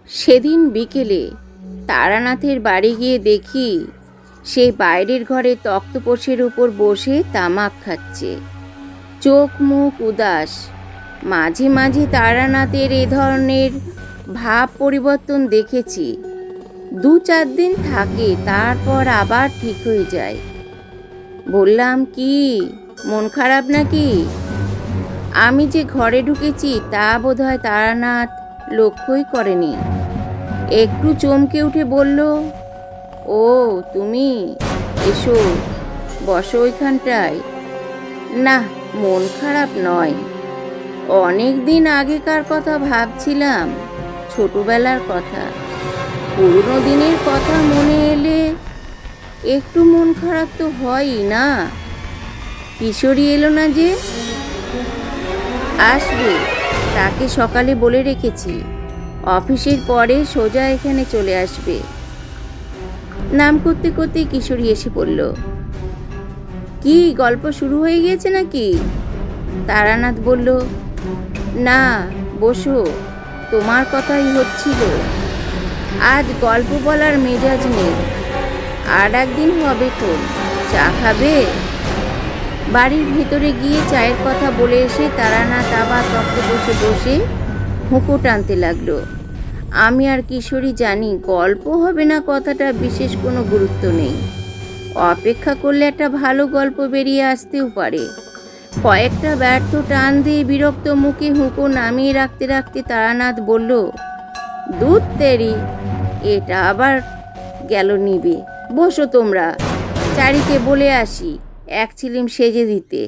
সেদিন বিকেলে তারানাথের বাড়ি গিয়ে দেখি সে বাইরের ঘরে তক্তপোষের উপর বসে তামাক খাচ্ছে, চোখ মুখ উদাস। মাঝে মাঝে তারানাথের এ ধরনের ভাব পরিবর্তন দেখেছি। 2-4 দিন থাকে, তারপর আবার ঠিক হয়ে যায়। বললাম, কি মন খারাপ নাকি? আমি যে ঘরে ঢুকেছি তা বোধহয় তারানাথ লক্ষ্যই করেনি। একটু চমকে উঠে বলল, ও তুমি, এসো, বসো ওইখানটায়। না, মন খারাপ নয়। অনেক দিন আগেকার কথা ভাবছিলাম, ছোটবেলার কথা। পুরনো দিনের কথা মনে এলে একটু মন খারাপ তো হয়ই না। কিশোরী এলো না যে? আসবে, তাকে সকালে বলে রেখেছি। অফিসের পরে সোজা এখানে চলে আসবে। নাম করতে করতে কিশোরী এসে পড়ল। কি গল্প শুরু হয়ে গিয়েছে নাকি? তারানাথ বলল, না, বসো, তোমার কথাই হচ্ছিল। আজ গল্প বলার মেজাজ নেই, আর একদিন হবে খুন। চা খাবে? বাড়ির ভেতরে গিয়ে চায়ের কথা বলে এসে তারানাথ আবার তক্তপোষে বসে হুঁকো টানতে লাগলো। আমি আর কিশোরী জানি গল্প হবে না কথাটা বিশেষ কোনো গুরুত্ব নেই। অপেক্ষা করলে একটা ভালো গল্প বেরিয়ে আসতেও পারে। কয়েকটা ব্যর্থ টান দিয়ে বিরক্ত মুখে হুঁকো নামিয়ে রাখতে রাখতে তারানাথ বলল, দুধ তেরি, এটা আবার গেল নিবে। বসো তোমরা, চারিকে বলে আসি এক চিলিম সেজে দিতে।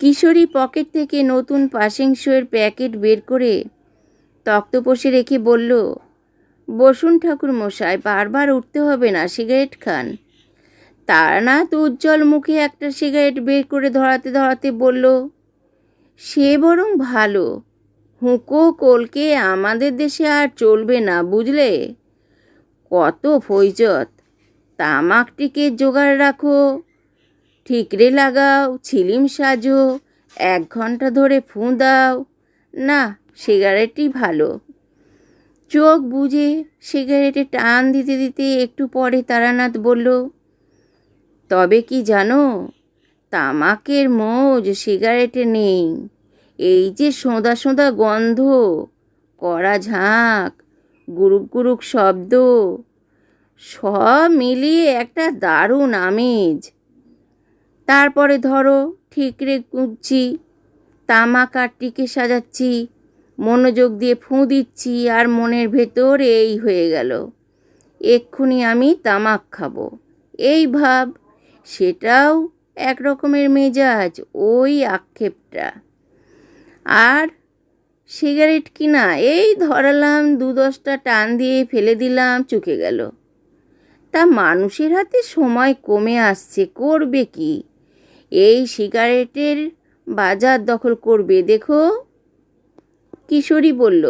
কিশোরী পকেট থেকে নতুন পাসিং শোয়ের প্যাকেট বের করে তক্তপোষে রেখে বলল, বসুন ঠাকুর মশাই, বারবার উঠতে হবে না, সিগারেট খান। তারানাথ উজ্জ্বল মুখে একটা সিগারেট বের করে ধরাতে ধরাতে বলল, সে বরং ভালো। হুঁকো কলকে আমাদের দেশে আর চলবে না, বুঝলে? কত ফৈজত। তামাকটিকে জোগাড় রাখো, ঠিকরে লাগাও, ছিলিম সাজো, 1 ঘন্টা ধরে ফুঁ দাও। না, সিগারেটই ভালো। চোখ বুজে সিগারেটে টান দিতে দিতে একটু পরে তারানাথ বলল, তবে কি জানো, তামাকের মৌজ সিগারেটে নেই। এই যে সোঁদা সোঁদা গন্ধ, কড়া ঝাঁক, গুরুক গুরুক শব্দ, সব মিলিয়ে একটা দারুণ আমেজ। তারপরে ধরো, ঠিকরে গুঁজছি, তামাক আর টিকে সাজাচ্ছি, মনোযোগ দিয়ে ফুঁ দিচ্ছি, আর মনের ভেতর এই হয়ে গেল, এক্ষুনি আমি তামাক খাবো, এই ভাব। সেটাও এক রকমের মেজাজ, ওই আক্ষেপটা। আর সিগারেট কিনা, এই ধরালাম, 2-10টা টান দিয়ে ফেলে দিলাম, চুকে গেল। তা মানুষের হাতে সময় কমে আসছে, করবে কি? এই সিগারেটের বাজার দখল করবে, দেখো। কিশোরী বলল,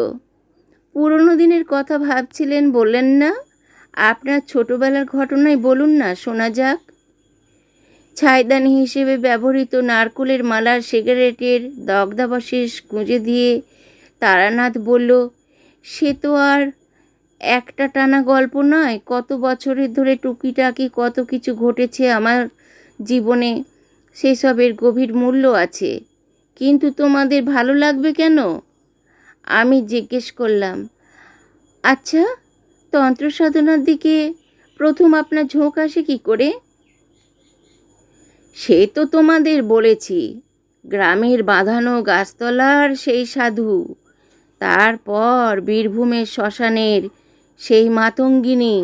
পুরনো দিনের কথা ভাবছিলেন, বললেন না? আপনার ছোটবেলার ঘটনাই বলুন না, শোনা যাক। ছাইদানি হিসেবে ব্যবহৃত নারকেলের মালার সিগারেটের দগ্ধাবশেষ গুঁজে দিয়ে তারানাথ বলল, সে তো আর একটা টানা গল্প নয়, কত বছরের ধরে টুকিটাকি কত কিছু ঘটেছে আমার জীবনে, সেসবের গভীর মূল্য আছে। কিন্তু তোমাদের ভালো লাগবে কেন? আমি জিজ্ঞেস করলাম, আচ্ছা, তন্ত্র সাধনার দিকে প্রথম আপনার ঝোঁক আসে কি করে? সে তো তোমাদের বলেছি, গ্রামের বাঁধানো গাছতলার সেই সাধু, তারপর বীরভূমের শ্মশানের সেই মাতঙ্গিনী,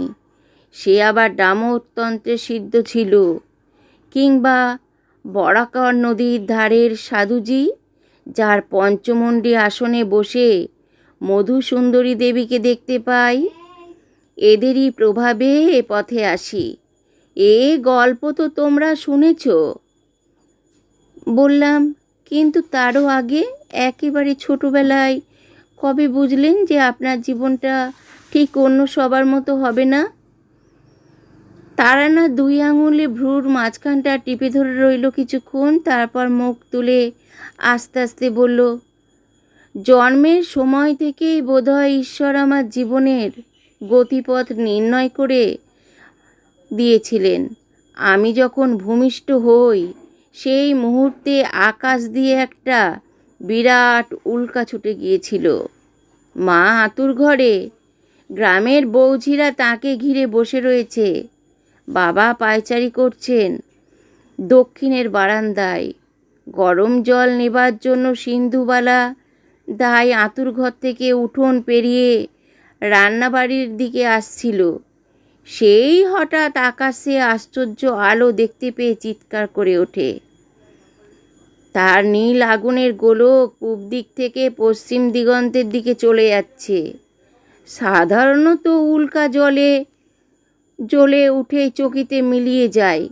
সে আবার ডামরতন্ত্রে সিদ্ধ ছিল। কিংবা বরাকর নদীর ধারের সাধুজি, যার পঞ্চমুণ্ডী আসনে বসে মধুসুন্দরী দেবীকে দেখতে পাই, এদেরই প্রভাবে এ পথে আসি। এ গল্প তো তোমরা শুনেছ। বললাম, কিন্তু তারও আগে, একেবারে ছোটবেলায় কবে বুঝলেন যে আপনার জীবনটা ঠিক অন্য সবার মতো হবে না? তারানাথ 2 আঙুলে ভ্রুর মাঝখানটা টিপে ধরে রইল কিছুক্ষণ, তারপর মুখ তুলে আস্তে আস্তে বলল, জন্মের সময় থেকেই বোধহয় ঈশ্বর আমার জীবনের গতিপথ নির্ণয় করে দিয়েছিলেন। আমি যখন ভূমিষ্ঠ হই সেই মুহূর্তে আকাশ দিয়ে একটা বিরাট উল্কা ছুটে গিয়েছিল। মা আতুর ঘরে, গ্রামের বৌঝিরা তাকে ঘিরে বসে রয়েছে। বাবা পায়চারি করছেন দক্ষিণের বারান্দায়। গরম জল নেবার জন্য সিন্ধুবালা দাই আতুর ঘর থেকে উঠোন পেরিয়ে রান্নাবাড়ির দিকে আসছিল। সেই হঠাৎ আকাশে আশ্চর্য আলো দেখতে পেয়ে চিৎকার করে ওঠে। তার নীল আগুনের গোলক পূব দিক থেকে পশ্চিম দিগন্তের দিকে চলে যাচ্ছে। সাধারণত উল্কা জ্বলে উঠে চকিতে মিলিয়ে যায়।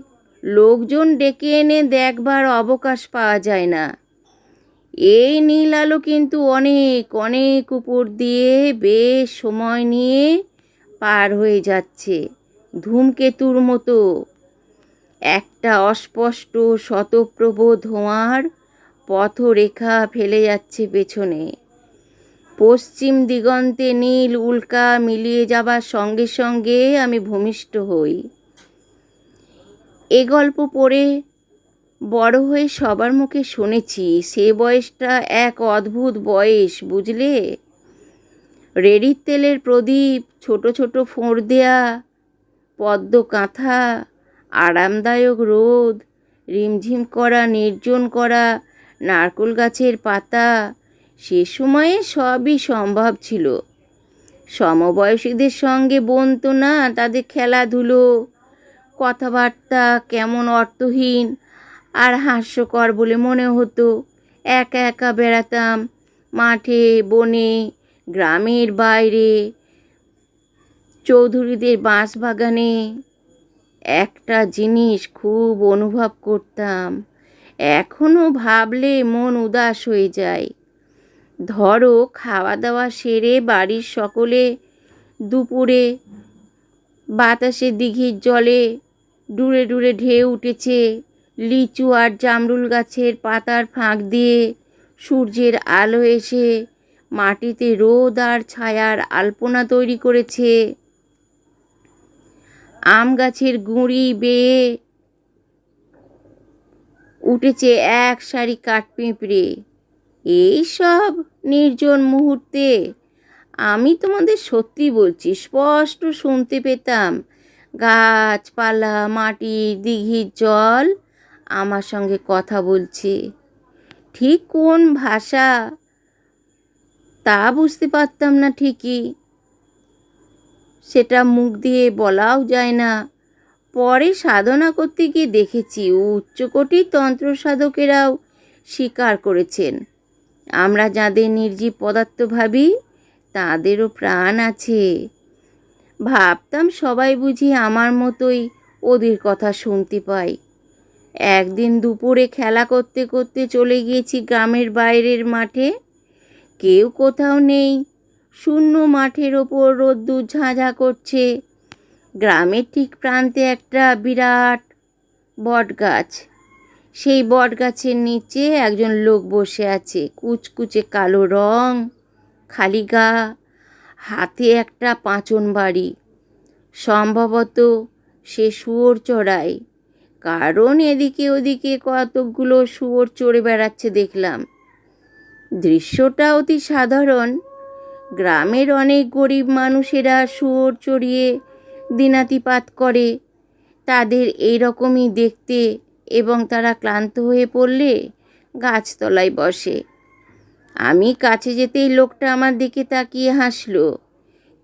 লোকজন ডেকে এনে দেখবার অবকাশ পাওয়া যায় না। এই নীল আলো কিন্তু অনেক অনেক উপর দিয়ে বেশ সময় নিয়ে পার হয়ে যাচ্ছে, ধূমকেতুর মতো। একটা অস্পষ্ট শতপ্রভ ধোঁয়ার পথরেখা ফেলে যাচ্ছে পেছনে। পশ্চিম দিগন্তে নীল উল্কা মিলিয়ে যাবার সঙ্গে সঙ্গে আমি ভূমিষ্ঠ হই। এ গল্প পড়ে বড় হয়ে সবার মুখে শুনেছি। সে বয়সটা এক অদ্ভুত বয়স, বুঝলে। রেড়ির তেলের প্রদীপ, ছোট ছোট ফোঁড় দেয়া পদ্ম কাঁথা, আরামদায়ক রোদ, রিমঝিম করা নির্জন করা নারকেল গাছের পাতা, সে সময়ে সবই সম্ভব ছিল। সমবয়সীদের সঙ্গে বনতো না তাদের খেলাধুলো, কথাবার্তা কেমন অর্থহীন আর হাস্যকর বলে মনে হতো। একা একা বেড়াতাম মাঠে, বনে, গ্রামের বাইরে, চৌধুরীদের বাঁশবাগানে। একটা জিনিস খুব অনুভব করতাম, এখনও ভাবলে মন উদাস হয়ে যায়। ধরো, খাওয়া দাওয়া সেরে বাড়ির সকলে দুপুরে বাতাসে দিঘির জলে ডুরে ডুরে ঢেউ উঠেছে। লিচু আর জামরুল গাছের পাতার ফাঁক দিয়ে সূর্যের আলো এসে মাটিতে রোদ আর ছায়ার আলপনা তৈরি করেছে। আম গাছের গুঁড়ি বেয়ে উঠেছে এক সারি কাঠপিঁপড়ে। এই সব নির্জন মুহূর্তে আমি তোমাদের সত্যি বলছি, স্পষ্ট শুনতে পেতাম গাছপালা, মাটি, দিঘির জল আমার সঙ্গে কথা বলছে। ঠিক কোন ভাষা তা বুঝতে পারতাম না ঠিকই, সেটা মুখ দিয়ে বলাও যায় না। পরে সাধনা করতে গিয়ে দেখেছি উচ্চকোটির তন্ত্র সাধকেরাও স্বীকার করেছেন আমরা যাদের নির্জীব পদার্থ ভাবি তাদেরও প্রাণ আছে। ভাবতাম সবাই বুঝি আমার মতোই ওদের কথা শুনতে পাই। একদিন দুপুরে খেলা করতে করতে চলে গিয়েছি গ্রামের বাইরের মাঠে। কেউ কোথাও নেই, শূন্য মাঠের ওপর রোদ্দুর ঝাঁঝা করছে। গ্রামের ঠিক প্রান্তে একটা বিরাট বট গাছ। সেই বট গাছের নিচে একজন লোক বসে আছে, কুচকুচে কালো রং, খালি গা, হাতে একটা পাঁচন বাড়ি। সম্ভবত সে শুয়োর চড়ায়, কারণ এদিকে ওদিকে কতকগুলো শুয়োর চড়ে বেড়াচ্ছে দেখলাম। দৃশ্যটা অতি সাধারণ। গ্রামের অনেক গরিব মানুষেরা শুয়োর চড়িয়ে দিনাতিপাত করে। তাদের এই রকমই দেখতে, এবং তারা ক্লান্ত হয়ে পড়লে গাছতলায় বসে। আমি কাছে যেতেই লোকটা আমার দিকে তাকিয়ে হাসল।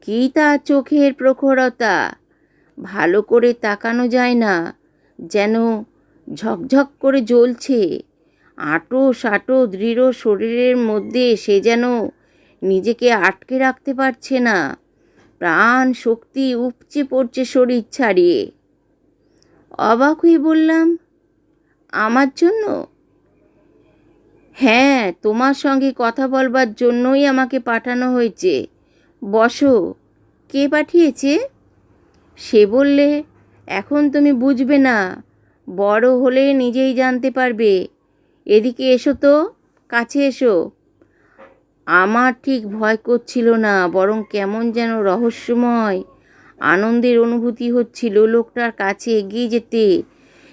কি তার চোখের প্রখরতা! ভালো করে তাকানো যায় না, যেন ঝকঝক করে জ্বলছে। আঁটো সাঁটো দৃঢ় শরীরের মধ্যে সে যেন নিজেকে আটকে রাখতে পারছে না। প্রাণ শক্তি উপচে পড়ছে শরীর ছাড়িয়ে। অবাক হয়ে বললাম, আমার জন্য? হ্যাঁ, তোমার সঙ্গে কথা বলবার জন্যই আমাকে পাঠানো হয়েছে। বসো। কে পাঠিয়েছে? সে বললে, এখন তুমি বুঝবে না, বড় হলে নিজেই জানতে পারবে। এদিকে এসো তো, কাছে এসো। আমার ঠিক ভয় করছিল না, বরং কেমন যেন রহস্যময় আনন্দের অনুভূতি হচ্ছিল লোকটার কাছে এগিয়ে যেতে।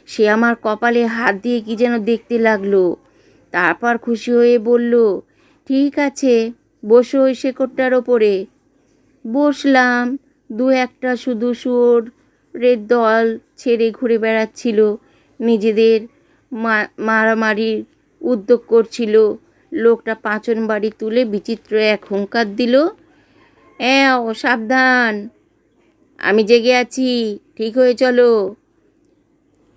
সে আমার কপালে হাত দিয়ে কি যেন দেখতে লাগলো, তারপর খুশি হয়ে বলল, ঠিক আছে, বসো ওই শেকড়টার ওপরে। বসলাম। দু একটা শুধু শুয়োরের দল ছেড়ে ঘুরে বেড়াচ্ছিল, নিজেদের মারামারির উদ্যোগ করছিল। লোকটা পাঁচন বাড়ি তুলে বিচিত্র এক হুঙ্কার দিল, ও সাবধান, আমি জেগে আছি, ঠিক হয়ে চলো।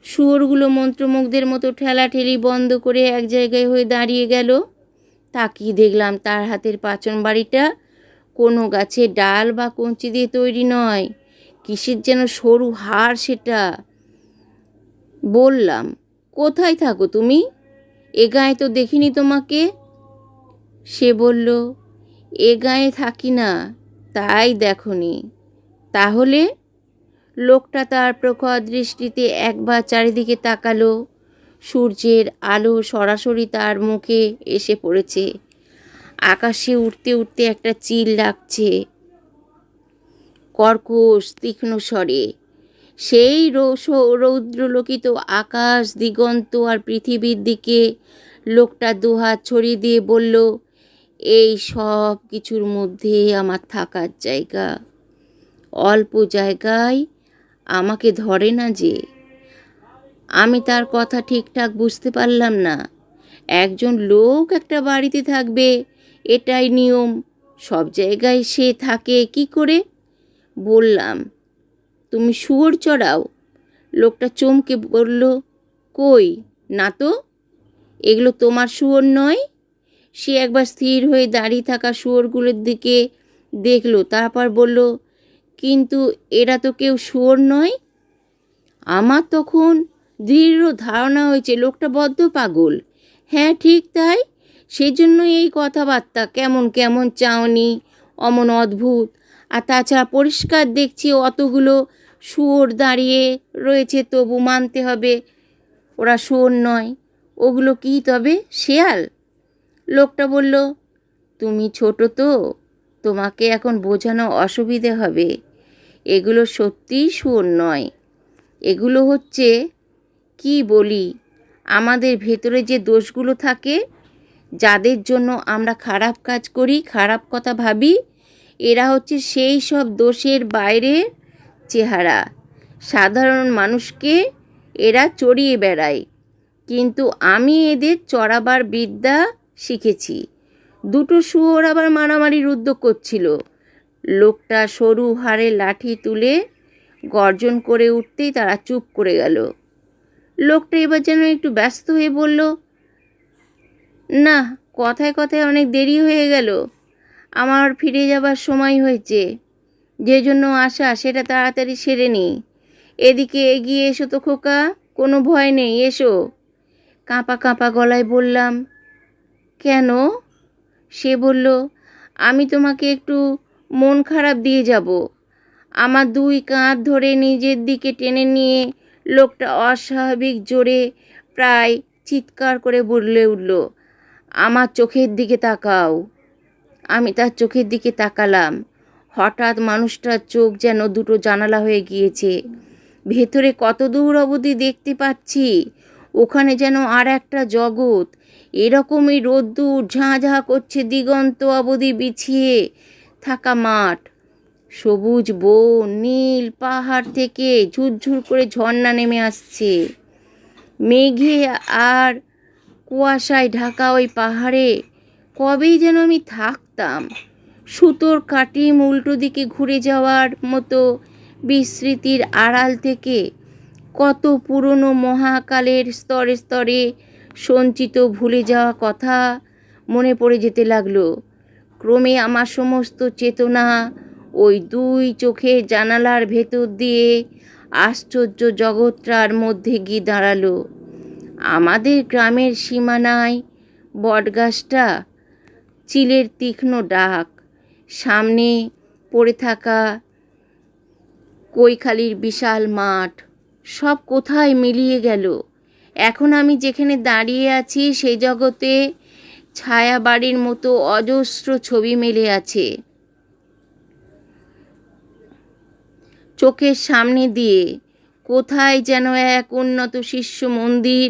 শুয়োরগুলো মন্ত্রমুগ্ধের মতো ঠেলাঠেলি বন্ধ করে এক জায়গায় হয়ে দাঁড়িয়ে গেল। তাকিয়ে দেখলাম তার হাতের পাঁচন বাড়িটা কোনো গাছের ডাল বা কঞ্চি দিয়ে তৈরি নয়, কিসের যেন সরু হাড় সেটা। বললাম, কোথায় থাকো তুমি? এ গায়ে তো দেখিনি তোমাকে। সে বলল, এ গায়ে থাকি না, তাই দেখনি। তাহলে? লোকটা তার প্রখর দৃষ্টিতে একবার চারিদিকে তাকালো। সূর্যের আলো সরাসরি তার মুখে এসে পড়েছে। আকাশে উঠতে উঠতে একটা চিল লাগছে, কর্কশ তীক্ষ্ণ স্বরে। সেই রৌদ্রলোকিত আকাশ, দিগন্ত আর পৃথিবীর দিকে লোকটা দুহাত ছড়িয়ে দিয়ে বলল, এই সব কিছুর মধ্যে আমার থাকার জায়গা। অল্প জায়গায় আমাকে ধরে না যে। আমি তার কথা ঠিকঠাক বুঝতে পারলাম না। একজন লোক একটা বাড়িতে থাকবে, এটাই নিয়ম, সব জায়গায় সে থাকে কি করে? বললাম, তুমি শুয়োর চড়াও? লোকটা চমকে বলল, কই, না তো, এগুলো তোমার শুয়োর নয়। সে একবার স্থির হয়ে দাঁড়িয়ে থাকা শুয়োরগুলোর দিকে দেখল, তারপর বলল, কিন্তু এরা তো কেউ শুয়োর নয়। আমার তখন দৃঢ় ধারণা হয়েছে লোকটা বদ্ধ পাগল। হ্যাঁ, ঠিক তাই, সেই জন্যই এই কথাবার্তা, কেমন কেমন চাউনি, অমন অদ্ভুত। আর তাছাড়া পরিষ্কার দেখছি অতগুলো শুয়োর দাঁড়িয়ে রয়েছে, তবু মানতে হবে ওরা শুয়োর নয়। ওগুলো কি তবে, শেয়াল? লোকটা বলল, তুমি ছোট তো, তোমাকে এখন বোঝানো অসুবিধে হবে। এগুলো সত্যিই শুয়োর নয়, এগুলো হচ্ছে, কি বলি, আমাদের ভেতরে যে দোষগুলো থাকে, যাদের জন্য আমরা খারাপ কাজ করি, খারাপ কথা ভাবি, এরা হচ্ছে সেই সব দোষের বাইরের চেহারা। সাধারণ মানুষকে এরা চড়িয়ে বেড়ায়, কিন্তু আমি এদের চড়াবার বিদ্যা শিখেছি। দুটো শুয়োর আবার মারামারির উদ্যোগ করছিল। লোকটা সরু হাড়ে লাঠি তুলে গর্জন করে উঠতেই তারা চুপ করে গেল। লোকটা এবার যেন একটু ব্যস্ত হয়ে বলল, না, কথায় কথায় অনেক দেরি হয়ে গেল, আমার ফিরে যাবার সময় হয়েছে। যে জন্য আসা সেটা তাড়াতাড়ি সেরে নি। এদিকে এগিয়ে এসো তো খোকা, কোনো ভয় নেই, এসো। কাঁপা কাঁপা গলায় বললাম, কেন? সে বলল, আমি তোমাকে একটু মন খারাপ দিয়ে যাব। আমার দুই কাঁধ ধরে নিজের দিকে টেনে নিয়ে লোকটা অস্বাভাবিক জোরে, প্রায় চিৎকার করে বলে উঠল, আমার চোখের দিকে তাকাও। আমি তার চোখের দিকে তাকালাম। হঠাৎ মানুষটার চোখ যেন দুটো জানালা হয়ে গিয়েছে। ভেতরে কত দূর অবধি দেখতে পাচ্ছি, ওখানে যেন আর একটা জগৎ। এরকমই রোদ্দুর ঝাঁ করছে দিগন্ত অবধি বিছিয়ে থাকা মাঠ, সবুজ বন, নীল পাহাড় থেকে ঝুরঝুর করে ঝর্ণা নেমে আসছে। মেঘে আর কুয়াশায় ঢাকা ওই পাহাড়ে কবেই যেন আমি থাকতাম। সুতোর কাটিম উল্টো দিকে ঘুরে যাওয়ার মতো বিস্মৃতির আড়াল থেকে কত পুরনো মহাকালের স্তরে স্তরে সঞ্চিত ভুলে যাওয়া কথা মনে পড়ে যেতে লাগলো। ক্রমে আমার সমস্ত চেতনা ওই দুই চোখের জানালার ভেতর দিয়ে আশ্চর্য জগৎটার মধ্যে গিয়ে দাঁড়ালো। আমাদের গ্রামের সীমানায় বটগাছটা, চিলের তীক্ষ্ণ ডাক, সামনে পড়ে থাকা কৈখালির বিশাল মাঠ, সব কোথায় মিলিয়ে গেল। এখন আমি যেখানে দাঁড়িয়ে আছি সেই জগতে ছায়া বাড়ির মতো অজস্র ছবি মেলে আছে। চোখের সামনে দিয়ে কোথায় যেন এক উন্নত শিষ্য মন্দির,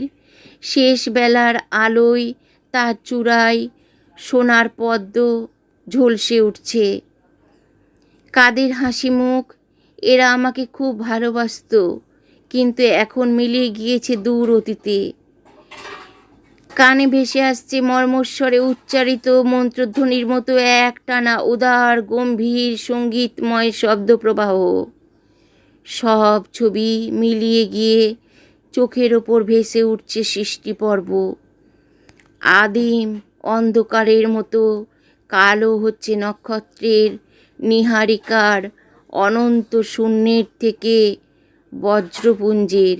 শেষ বেলার আলোয় তার চূড়ায় সোনার পদ্ম ঝলসে উঠছে। কাদের হাসি মুখ, এরা আমাকে খুব ভালোবাসতো, কিন্তু এখন মিলিয়ে গিয়েছে দূর অতীতে। কানে ভেসে আসছে মর্মস্বরে উচ্চারিত মন্ত্রধ্বনির মতো একটানা উদার গম্ভীর সঙ্গীতময় শব্দপ্রবাহ। সব ছবি মিলিয়ে গিয়ে চোখের ওপর ভেসে উঠছে সৃষ্টিপর্ব। আদিম অন্ধকারের মতো কালো হচ্ছে নক্ষত্রের নীহারিকার অনন্ত শূন্যের থেকে বজ্রপুঞ্জের।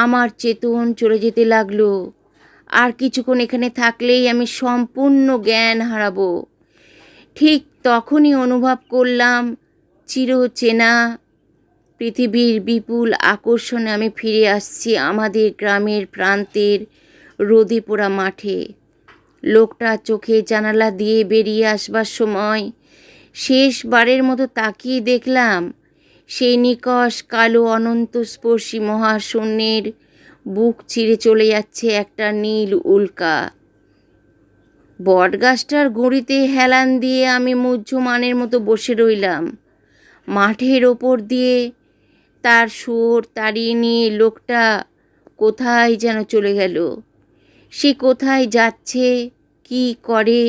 আমার চেতন চলে যেতে লাগলো। আর কিছুক্ষণ এখানে থাকলেই আমি সম্পূর্ণ জ্ঞান হারাবো। ঠিক তখনই অনুভব করলাম চিরচেনা পৃথিবীর বিপুল আকর্ষণে আমি ফিরে আসছি আমাদের গ্রামের প্রান্তের রোদে পোড়া মাঠে। লোকটা চোখে জানালা দিয়ে বেরিয়ে আসবার সময় শেষবারের মতো তাকিয়ে দেখলাম সেই নিকষ কালো অনন্তস্পর্শী মহাশূন্যের বুক চিরে চলে যাচ্ছে একটা নীল উল্কা। বটগাছটার গুঁড়িতে হেলান দিয়ে আমি মুহ্যমানের মতো বসে রইলাম। মাঠের ওপর দিয়ে তার সুর তাড়িয়ে নিয়ে লোকটা কোথায় যেন চলে গেল। সে কোথায় যাচ্ছে, কি করে,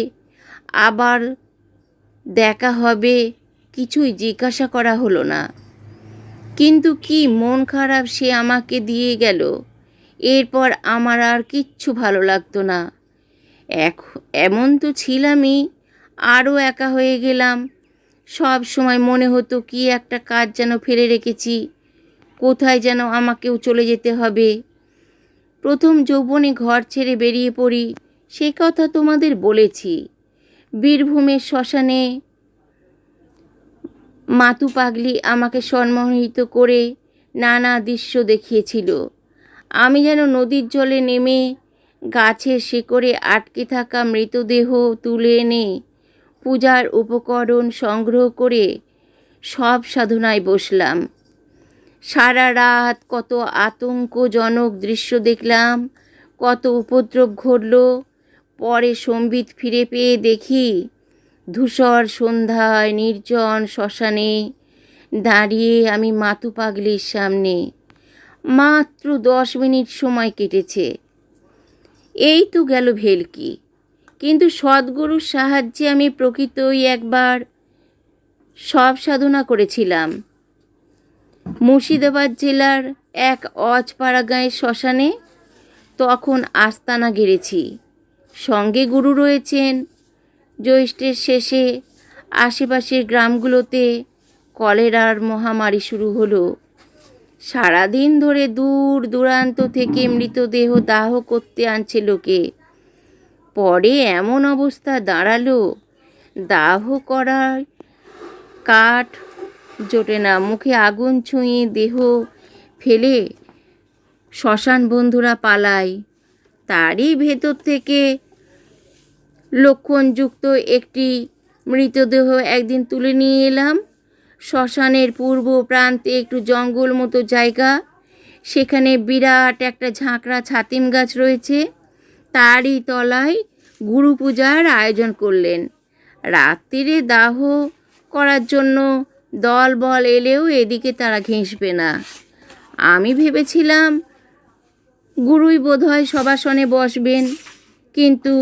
আবার দেখা হবে, কিছুই জিজ্ঞাসা করা হলো না। কিন্তু কি মন খারাপ সে আমাকে দিয়ে গেল। এরপর আমার আর কিচ্ছু ভালো লাগতো না। এমন তো ছিলামই, আরও একা হয়ে গেলাম। সব সময় মনে হতো কি একটা কাজ যেন ফেলে রেখেছি, কোথায় যেন আমাকেও চলে যেতে হবে। প্রথম যৌবনে ঘর ছেড়ে বেরিয়ে পড়ি, সে কথা তোমাদের বলেছি। বীরভূমের শ্মশানে মাতু পাগলি আমাকে সম্মোহিত করে নানা দৃশ্য দেখিয়েছিল। আমি যেন নদীর জলে নেমে গাছের শিকড়ে আটকে থাকা মৃতদেহ তুলে এনে পূজার উপকরণ সংগ্রহ করে সব সাধনায় বসলাম। সারা রাত কত আতঙ্কজনক দৃশ্য দেখলাম, কত উপদ্রব ঘটল। পরে সম্বিত ফিরে পেয়ে দেখি ধূসর সন্ধ্যায় নির্জন শ্মশানে দাঁড়িয়ে আমি মাতু পাগলির সামনে। মাত্র 10 মিনিট সময় কেটেছে। এই তো গেল ভেলকি। কিন্তু সদ্গুরুর সাহায্যে আমি প্রকৃতই একবার সব সাধনা করেছিলাম। মুর্শিদাবাদ জেলার এক অজপাড়া গাঁয়ের শ্মশানে তখন আস্তানা গেড়েছি। সঙ্গে গুরু রয়েছেন। জ্যৈষ্ঠের শেষে আশেপাশের গ্রামগুলোতে কলেরার মহামারী শুরু হলো। সারাদিন ধরে দূর দূরান্ত থেকে মৃতদেহ দাহ করতে আনছে লোকে। পরে এমন অবস্থা দাঁড়ালো, দাহ করার কাঠ জোটে না। মুখে আগুন ছুঁয়ে দেহ ফেলে শ্মশান বন্ধুরা পালায়। তারই ভেতর থেকে লক্ষণযুক্ত একটি মৃতদেহ একদিন তুলে নিয়ে এলাম। শ্মশানের পূর্ব প্রান্তে একটু জঙ্গল মতো জায়গা, সেখানে বিরাট একটা ঝাঁকড়া ছাতিম গাছ রয়েছে। তারই তলায় গুরু পূজার আয়োজন করলেন। রাত্রিরে দাহ করার জন্য দলবল এলেও এদিকে তারা ঘেঁষবে না। আমি ভেবেছিলাম গুরুই বোধহয় সভাসনে বসবেন, কিন্তু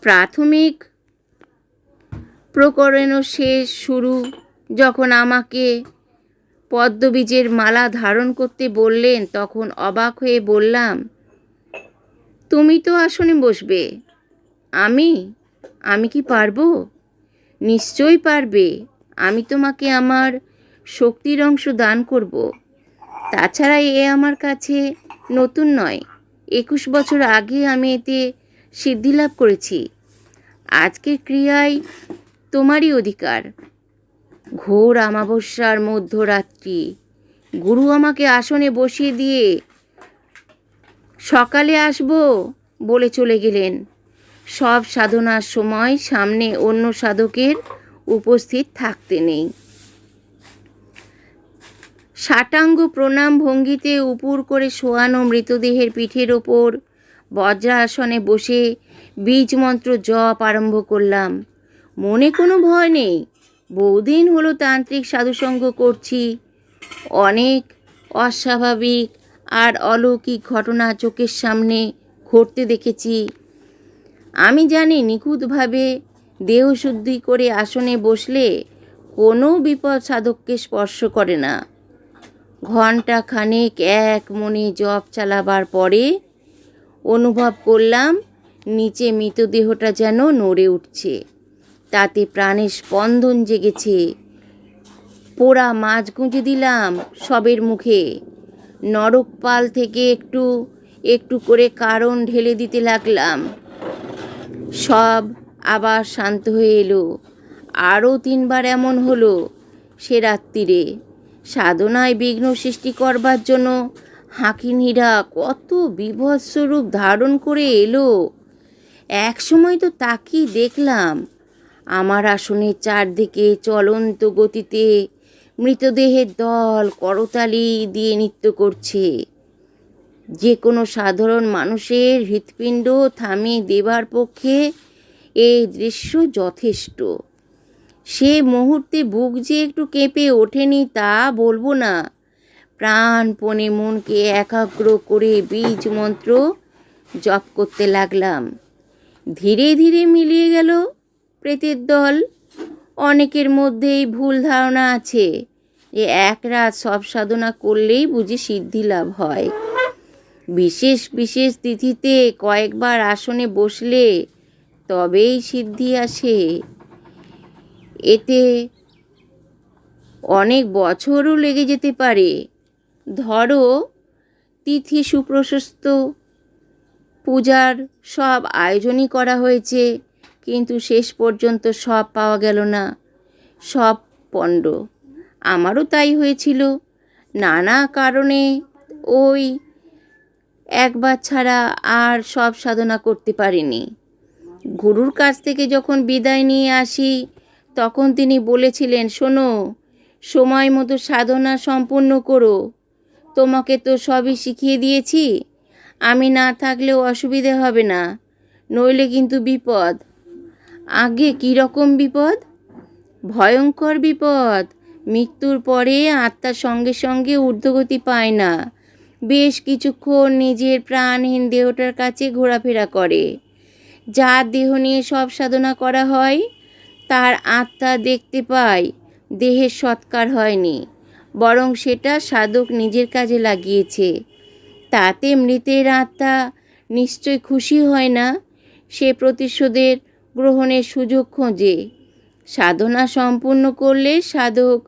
প্রাথমিক প্রকরণও শেষ শুরু। যখন আমাকে পদ্মবীজের মালা ধারণ করতে বললেন, তখন অবাক হয়ে বললাম, তুমি তো আসনে বসবে, আমি কি পারবো? নিশ্চয়ই পারবে। আমি তোমাকে আমার শক্তির অংশ দান করব। তাছাড়া এ আমার কাছে নতুন নয়। 21 বছর আগে আমি এতে সিদ্ধিলাভ করেছি। আজকের ক্রিয়ায় তোমারই অধিকার। ঘোর অমাবস্যার মধ্যরাত্রি। গুরু আমাকে আসনে বসিয়ে দিয়ে সকালে আসবো বলে চলে গেলেন। সব সাধনার সময় সামনে অন্য সাধকের উপস্থিত থাকতে নেই। ষাটাঙ্গ প্রণাম ভঙ্গিতে উপুর করে শোয়ানো মৃতদেহের পিঠের ওপর বজ্রাসনে বসে বীজ মন্ত্র জপ আরম্ভ করলাম। মনে কোনো ভয় নেই। বহুদিন হলো তান্ত্রিক সাধুসঙ্গ করছি। অনেক অস্বাভাবিক আর অলৌকিক ঘটনা চোখের সামনে ঘটতে দেখেছি। আমি জানি নিখুঁতভাবে দেহশুদ্ধি করে আসনে বসলে কোনো বিপদ সাধককে স্পর্শ করে না। ঘণ্টা খানেক এক মনে জপ চালাবার পরে অনুভব করলাম নিচে মৃতদেহটা যেন নড়ে উঠছে। তাতে প্রাণের স্পন্দন জেগেছে। পোড়া মাছ গুঁজে দিলাম সবের মুখে। নরকপাল থেকে একটু একটু করে কারণ ঢেলে দিতে লাগলাম। সব আবার শান্ত হয়ে এলো। আরও 3 বার এমন হলো সে রাত্রিরে। সাধনায় বিঘ্ন সৃষ্টি করবার জন্য হাঁকিনীরা কত বিভৎস রূপ ধারণ করে এলো। এক সময় তো তাকিয়ে দেখলাম আমার আসনের চারদিকে চলন্ত গতিতে মৃতদেহের দল করতালি দিয়ে নৃত্য করছে। যে কোনো সাধারণ মানুষের হৃৎপিণ্ড থামিয়ে দেবার পক্ষে এই দৃশ্য যথেষ্ট। সে মুহূর্তে বুক যে একটু কেঁপে ওঠেনি তা বলবো না। প্রাণপণে মনকে একাগ্র করে বীজ মন্ত্র জপ করতে লাগলাম। ধীরে ধীরে মিলিয়ে গেল প্রেতের দল। অনেকের মধ্যেই ভুল ধারণা আছে যে এক রাত সব সাধনা করলেই বুঝি সিদ্ধি লাভ হয়। বিশেষ বিশেষ তিথিতে কয়েকবার আসনে বসলে তবেই সিদ্ধি আসে। এতে অনেক বছরও লেগে যেতে পারে। ধরো তিথি সুপ্রশস্ত, পূজার সব আয়োজনই করা হয়েছে, কিন্তু শেষ পর্যন্ত সব পাওয়া গেল না, সব পণ্ড। আমারও তাই হয়েছিল। নানা কারণে ওই একবার ছাড়া আর সব সাধনা করতে পারিনি। গুরুর কাছ থেকে যখন বিদায় নিয়ে আসি তখন তিনি বলেছিলেন, শোনো, সময় মতো সাধনা সম্পূর্ণ করো। তোমাকে তো সবই শিখিয়ে দিয়েছি। আমি না থাকলেও অসুবিধে হবে না, নইলে কিন্তু বিপদ। আগে কীরকম বিপদ? ভয়ঙ্কর বিপদ। মৃত্যুর পরে আত্মা সঙ্গে সঙ্গে ঊর্ধ্বগতি পায় না। বেশ কিছুক্ষণ নিজের প্রাণহীন দেহটার কাছে ঘোরাফেরা করে। যার দেহ নিয়ে সব সাধনা করা হয় তার আত্মা দেখতে পায় দেহের সৎকার হয়নি, বরং সেটা সাধক নিজের কাজে লাগিয়েছে। তাতে মৃতের আত্মা নিশ্চয় খুশি হয় না। সে প্রতিশোধের গ্রহণের সুযোগ খোঁজে। সাধনা সম্পূর্ণ করলে সাধক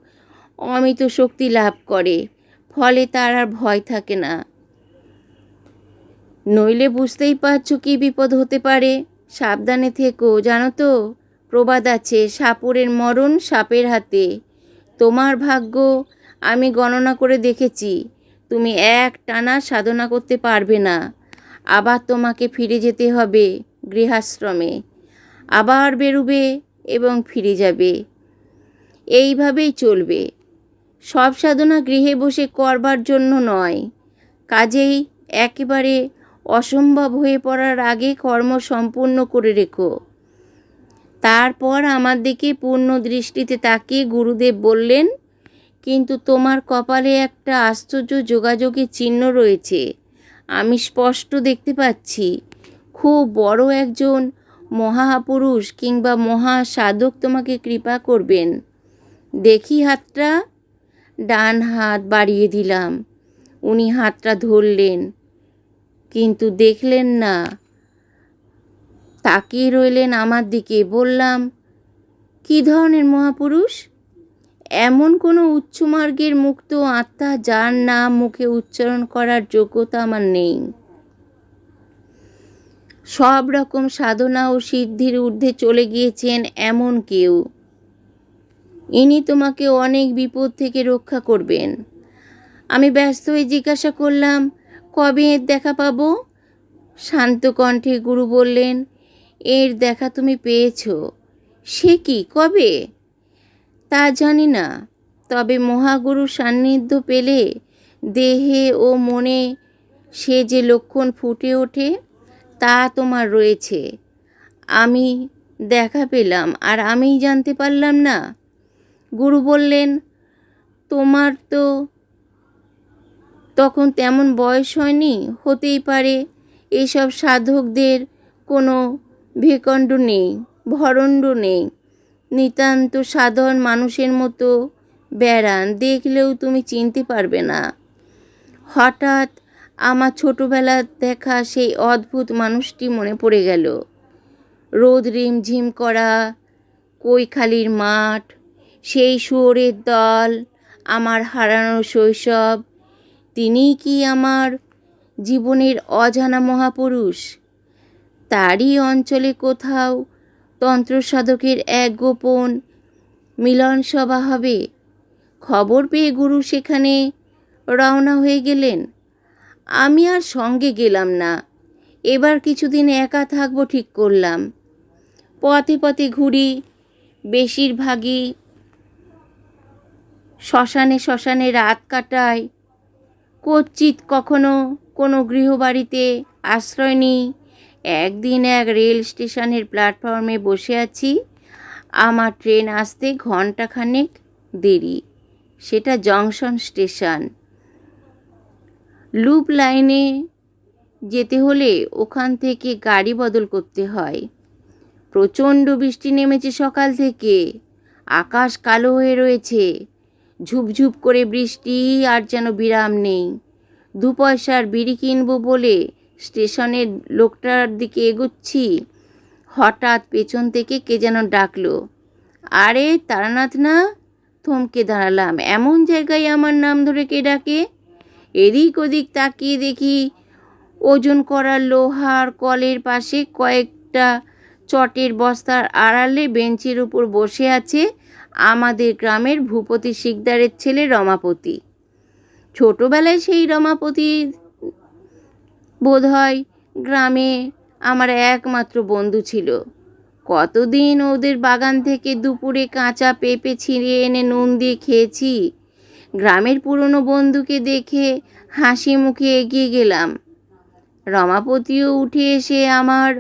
অমিত শক্তি লাভ করে, ফলে তার আর ভয় থাকে না। নইলে বুঝতেই পারছো কী বিপদ হতে পারে। সাবধানে থেকো। জানো তো, প্রবাদ আছে, সাপুরের মরণ সাপের হাতে। তোমার ভাগ্য আমি গণনা করে দেখেছি। তুমি এক টানা সাধনা করতে পারবে না। আবার তোমাকে ফিরে যেতে হবে গৃহাশ্রমে। আবার বেরুবে এবং ফিরে যাবে। এইভাবেই চলবে। সব সাধনা গৃহে বসে করবার জন্য নয়। কাজেই একেবারে অসম্ভব হয়ে পড়ার আগে কর্ম সম্পূর্ণ করে রেখো। তারপর আমার দিকে পূর্ণ দৃষ্টিতে তাকিয়ে গুরুদেব বললেন, কিন্তু তোমার কপালে একটা আশ্চর্য যোগাযোগের চিহ্ন রয়েছে। আমি স্পষ্ট দেখতে পাচ্ছি। খুব বড় একজন মহাপুরুষ কিংবা মহা সাধক তোমাকে কৃপা করবেন। দেখি হাতটা। ডান হাত বাড়িয়ে দিলাম। উনি হাতটা ধরলেন, কিন্তু দেখলেন না, তাকিয়ে রইলেন আমার দিকে। বললাম, কী ধরনের মহাপুরুষ? এমন কোনো উচ্চমার্গের মুক্ত আত্মা যার নাম মুখে উচ্চারণ করার যোগ্যতা আমার নেই। সব রকম সাধনা ও সিদ্ধির ঊর্ধ্বে চলে গিয়েছেন এমন কেউ। ইনি তোমাকে অনেক বিপদ থেকে রক্ষা করবেন। আমি ব্যস্ত হয়ে জিজ্ঞাসা করলাম, কবে এর দেখা পাবো? শান্ত কণ্ঠে গুরু বললেন, এর দেখা তুমি পেয়েছো। সে কি, কবে? তা জানি না, তবে মহাগুরুর সান্নিধ্য পেলে দেহে ও মনে সে যে লক্ষণ ফুটে ওঠে তা তোমার রয়েছে। আমি দেখা পেলাম আর আমিই জানতে পারলাম না। গুরু বললেন, তোমার তো তখন তেমন বয়স হয়নি, হতেই পারে এসব সাধকদের কোনো ভেকণ্ড নেই, ভরণ্ড নেই, নিতান্ত সাধারণ মানুষের মতো বেড়ান, দেখলেও তুমি চিনতে পারবে না। হঠাৎ আমার ছোটবেলার দেখা সেই অদ্ভুত মানুষটি মনে পড়ে গেল। রোদ রিমঝিম করা কৈখালির মাঠ, সেই শুয়োরের দল, আমার হারানো শৈশব। তিনিই কি আমার জীবনের অজানা মহাপুরুষ? তারই অঞ্চলে কোথাও তন্ত্রসাধকের এক গোপন মিলন সভা হবে। খবর পেয়ে গুরু সেখানে রওনা হয়ে গেলেন। আমি আর সঙ্গে গেলাম না। এবার কিছুদিন একা থাকবো ঠিক করলাম। পথে পথে ঘুরি, বেশিরভাগই শ্মশানে শ্মশানে রাত কাটাই। কচ্চিৎ কখনো কোনো গৃহবাড়িতে আশ্রয় নিই। একদিন এক রেল স্টেশনের প্ল্যাটফর্মে বসে আছি। আমার ট্রেন আসতে ঘণ্টাখানেক দেরি। সেটা জংশন স্টেশন। লুপ লাইনে যেতে হলে ওখান থেকে গাড়ি বদল করতে হয়। প্রচণ্ড বৃষ্টি নেমেছে সকাল থেকে। আকাশ কালো হয়ে রয়েছে। ঝুপঝুপ করে বৃষ্টি, আর যেন বিরাম নেই। 2 পয়সার বিড়ি কিনবো বলে স্টেশনের লোকটার দিকে এগোচ্ছি। হঠাৎ পেছন থেকে কে যেন ডাকলো, আরে তারানাথ না? থমকে দাঁড়ালাম। এমন জায়গায় আমার নাম ধরে কে ডাকে? এদিক ওদিক তাকিয়ে দেখি ওজন করা লোহার কলের পাশে কয়েকটা চটের বস্তার আড়ালে বেঞ্চের উপর বসে আছে আমাদের গ্রামের ভূপতি শিকদারের ছেলে রমাপতি। ছোটবেলায় সেই রমাপতি বোধহয় গ্রামে আমার একমাত্র বন্ধু ছিল। কতদিন ওদের বাগান থেকে দুপুরে কাঁচা পেঁপে ছিঁড়ে এনে নুন দিয়ে খেয়েছি। গ্রামের পুরনো বন্ধুকে দেখে হাসি মুখে এগিয়ে গেলাম। রমাপতিও উঠে এসে আমার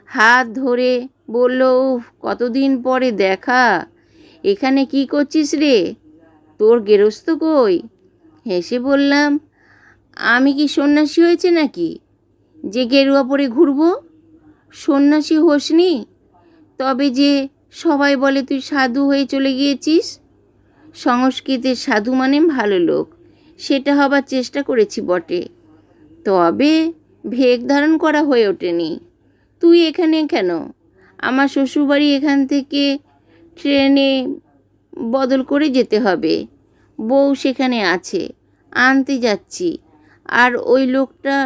হাত ধরে বলল, উফ, কতদিন পরে দেখা। এখানে কি করছিস রে? তোর গেরস্ত কই? হেসে বললাম, আমি কি সন্ন্যাসী হয়েছে নাকি যে গেরুয়া পরে ঘুরবো? সন্ন্যাসী হোসনি, তবে যে সবাই বলে তুই সাধু হয়ে চলে গিয়েছিস। সংস্কৃতের সাধু মানে ভালো লোক, সেটা হবার চেষ্টা করেছি বটে, তবে ভেগ ধারণ করা হয়ে ওঠেনি। তুই এখানে কেন? আমার শ্বশুরবাড়ি এখান থেকে ট্রেনে বদল করে যেতে হবে। বউ সেখানে আছে, আনতে যাচ্ছি। আর ওই লোকটা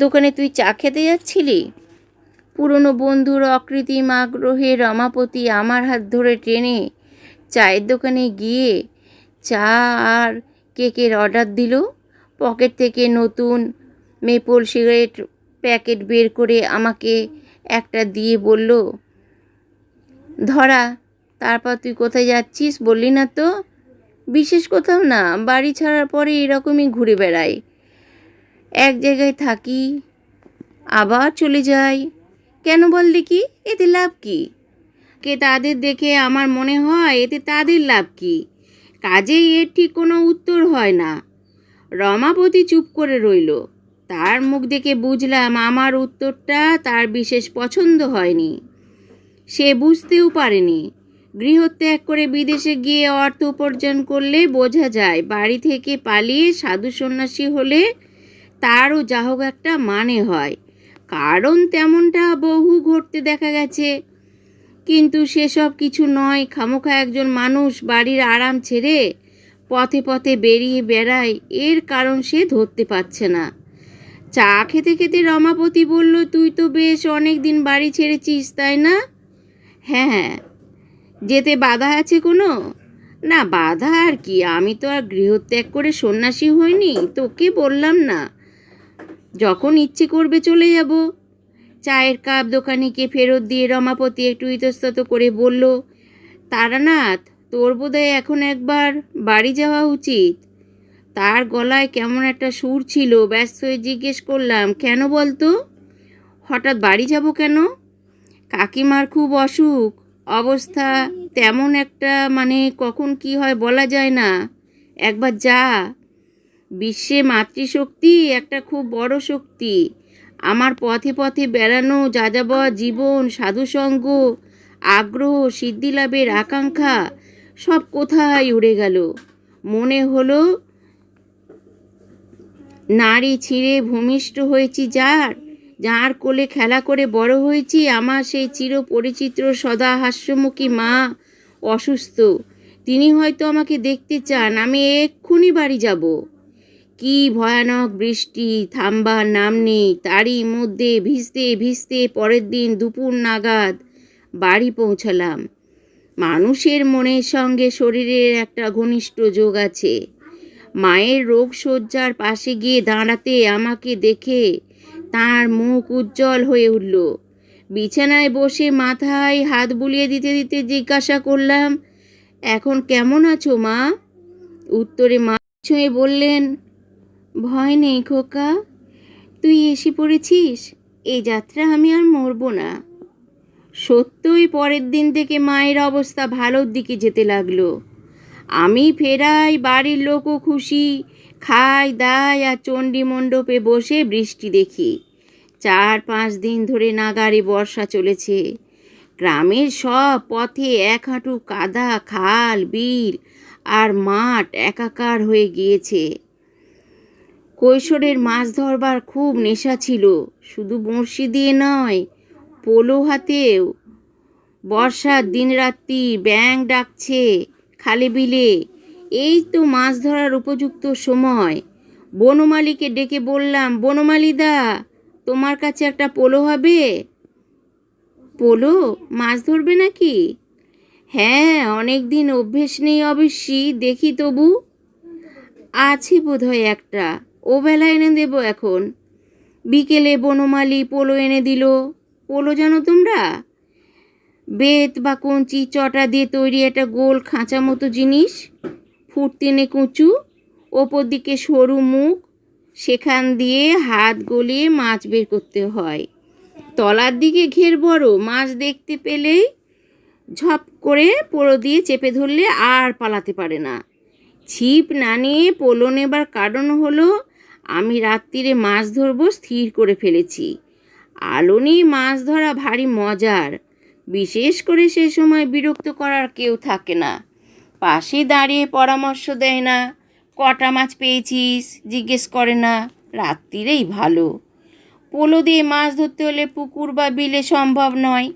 দোকানে তুই চা খেতে যাচ্ছিলি? পুরনো বন্ধুর অকৃত্রিম আগ্রহে রমাপতি আমার হাত ধরে ট্রেনে চায়ের দোকানে গিয়ে চা আর কেকের অর্ডার দিল। পকেট থেকে নতুন মেপল সিগারেট প্যাকেট বের করে আমাকে একটা দিয়ে বলল, ধরা। তারপর তুই কোথায় যাচ্ছিস বললি না তো? বিশেষ কোথাও না, বাড়ি ছাড়ার পরে এরকমই ঘুরে বেড়াই। এক জায়গায় থাকি, আবার চলে যাই। কেন বল দেখি, এতে লাভ কি? তাদের দেখে আমার মনে হয় এতে তাদের লাভ কি? কাজেই এর ঠিক কোনো উত্তর হয় না। রমাপতি চুপ করে রইল। তার মুখ দেখে বুঝলাম আমার উত্তরটা তার বিশেষ পছন্দ হয়নি। সে বুঝতেও পারেনি। গৃহত্যাগ করে বিদেশে গিয়ে অর্থ উপার্জন করলে বোঝা যায়, বাড়ি থেকে পালিয়ে সাধু সন্ন্যাসী হলে তারও যা হোক একটা মানে হয়। কারণ তেমনটা বহু ঘটতে দেখা গেছে। কিন্তু সেসব কিছু নয়। খামোখা একজন মানুষ বাড়ির আরাম ছেড়ে পথে পথে বেরিয়ে বেড়ায়, এর কারণ সে ধরতে পারছে না। চা খেতে খেতে রমাপতি বলল, তুই তো বেশ অনেক দিন বাড়ি ছেড়েছিস, তাই না? হ্যাঁ। যেতে বাধা আছে কোনো? না, বাধা আর কি, আমি তো আর গৃহত্যাগ করে সন্ন্যাসী হইনি। তোকে বললাম না, যখন ইচ্ছে করবে চলে যাব। চায়ের কাপ দোকানিকে ফেরত দিয়ে রমাপতি একটু ইতস্তত করে বলল, তারানাথ, তোর বোধহয় এখন একবার বাড়ি যাওয়া উচিত। তার গলায় কেমন একটা সুর ছিল। ব্যস্ত হয়ে জিজ্ঞেস করলাম, কেন বলতো? হঠাৎ বাড়ি যাব কেন? কাকিমার খুব অসুখ, অবস্থা তেমন একটা, মানে কখন কি হয় বলা যায় না। একবার যা। বিশ্বে মাতৃশক্তি একটা খুব বড় শক্তি। আমার পথে পথে বেড়ানো, যাযাবর জীবন, সাধুসঙ্গ, আগ্রহ, সিদ্ধিলাভের আকাঙ্ক্ষা সব কোথায় উড়ে গেল। মনে হলো নাড়ি ছিঁড়ে ভূমিষ্ঠ হয়েছি যার কোলে খেলা করে বড় হয়েছি। আমার সেই চিরপরিচিত সদা হাস্যমুখী মা অসুস্থ। তিনি হয়তো আমাকে দেখতে চান। আমি এক্ষুনি বাড়ি যাব। কি ভয়ানক বৃষ্টি, থামবার নাম নেই। তারই মধ্যে ভিজতে ভিজতে পরের দিন দুপুর নাগাদ বাড়ি পৌঁছালাম। মানুষের মনের সঙ্গে শরীরের একটা ঘনিষ্ঠ যোগ আছে। মায়ের রোগশয্যার পাশে গিয়ে দাঁড়াতে আমাকে দেখে তার মুখ উজ্জ্বল হয়ে উঠল। বিছানায় বসে মাথায় হাত বুলিয়ে দিতে দিতে জিজ্ঞাসা করলাম, এখন কেমন আছো মা? উত্তরে মা ছুঁয়ে বললেন, ভয় নেই খোকা, তুই এসে পড়েছিস। এই যাত্রা আমি আর মরব না। সত্যই পরের দিন থেকে মায়ের অবস্থা ভালোর দিকে যেতে লাগলো। আমি ফেরাই, বাড়ির লোকও খুশি। খাই দাই আর চণ্ডী মণ্ডপে বসে বৃষ্টি দেখি। 4-5 দিন ধরে নাগাড়ে বর্ষা চলেছে। গ্রামের সব পথে এক হাঁটু কাদা, খাল, বিল আর মাঠ একাকার হয়ে গিয়েছে। কৈশোরের মাছ ধরবার খুব নেশা ছিল, শুধু বঁড়শি দিয়ে নয়, পোলো হাতেও। বর্ষার দিনরাত্রি ব্যাঙ ডাকছে খালে বিলে। এই তো মাছ ধরার উপযুক্ত সময়। বনমালীকে ডেকে বললাম, বনমালীদা, তোমার কাছে একটা পোলো হবে? পোলো? মাছ ধরবে নাকি? হ্যাঁ, অনেক দিন অভ্যেস নেই অবশ্যই, দেখি তবু। আছে বোধহয় একটা, ও বেলা এনে দেবো এখন। বিকেলে বনমালী পোলো এনে দিল। পোলো জানো তোমরা? বেত বা কঞ্চি চটা দিয়ে তৈরি একটা গোল খাঁচা মতো জিনিস, ফুট 3 উঁচু, ওপর দিকে সরু মুখ। সেখান দিয়ে হাত গলিয়ে মাছ বের করতে হয়। তলার দিকে ঘের বড়। মাছ দেখতে পেলেই ঝপ করে পোলো দিয়ে চেপে ধরলে আর পালাতে পারে না। ছিপ না নিয়ে পোলো নেবার কারণ হলো, আমি রাত্রিরে মাছ ধরবো স্থির করে ফেলেছি। আলো নিয়ে মাছ ধরা ভারী মজার। বিশেষ করে সে সময় বিরক্ত করার কেউ থাকে না। পাশে দাঁড়িয়ে পরামর্শ দেয় না, কটা মাছ পেয়েছিস জিজ্ঞেস করে না। রাত্রিরেই ভালো। পোলো দিয়ে মাছ ধরতে হলে পুকুর বা বিলে সম্ভব নয়,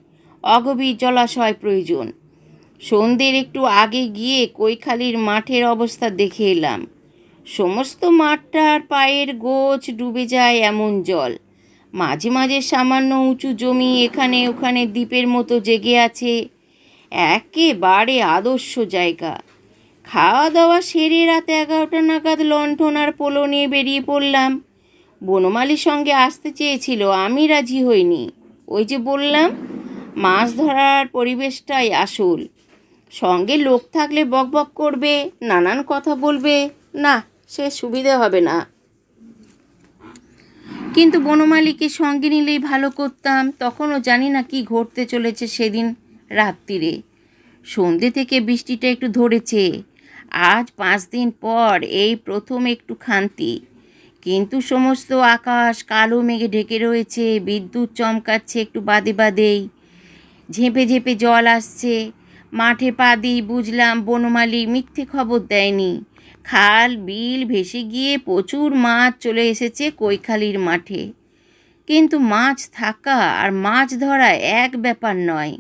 অগভীর জলাশয় প্রয়োজন। সন্ধ্যের একটু আগে গিয়ে কৈখালির মাঠের অবস্থা দেখে এলাম। সমস্ত মাঠটার পায়ের গোছ ডুবে যায় এমন জল। মাঝে মাঝে সামান্য উঁচু জমি এখানে ওখানে দ্বীপের মতো জেগে আছে। একেবারে আদর্শ জায়গা। খাওয়া দাওয়া সেরে রাত 11টা নাগাদ লণ্ঠন আর পোলো নিয়ে বেরিয়ে পড়লাম। বনমালীর সঙ্গে আসতে চেয়েছিল, আমি রাজি হইনি। ওই যে বললাম, মাছ ধরার পরিবেশটাই আসল। সঙ্গে লোক থাকলে বকবক করবে, নানান কথা বলবে, না, সে সুবিধে হবে না। কিন্তু বনমালীকে সঙ্গে নিলেই ভালো করতাম। তখনও জানি না কি ঘটতে চলেছে সেদিন রাত্রিরে। সন্ধ্যে থেকে বৃষ্টিটা একটু ধরেছে। আজ 5 দিন পর এই প্রথম একটু খান্তি। কিন্তু সমস্ত আকাশ কালো মেঘে ঢেকে রয়েছে। বিদ্যুৎ চমকাচ্ছে একটু বাদে বাদেই। ঝেঁপে ঝেঁপে জল আসছে। মাঠে পা দিয়ে বুঝলাম বনমালী মিথ্যে খবর দেয়নি। খাল বিল ভেসে গিয়ে প্রচুর মাছ চলে এসেছে কৈখালির মাঠে। কিন্তু মাছ থাকা আর মাছ ধরা এক ব্যাপার নয়।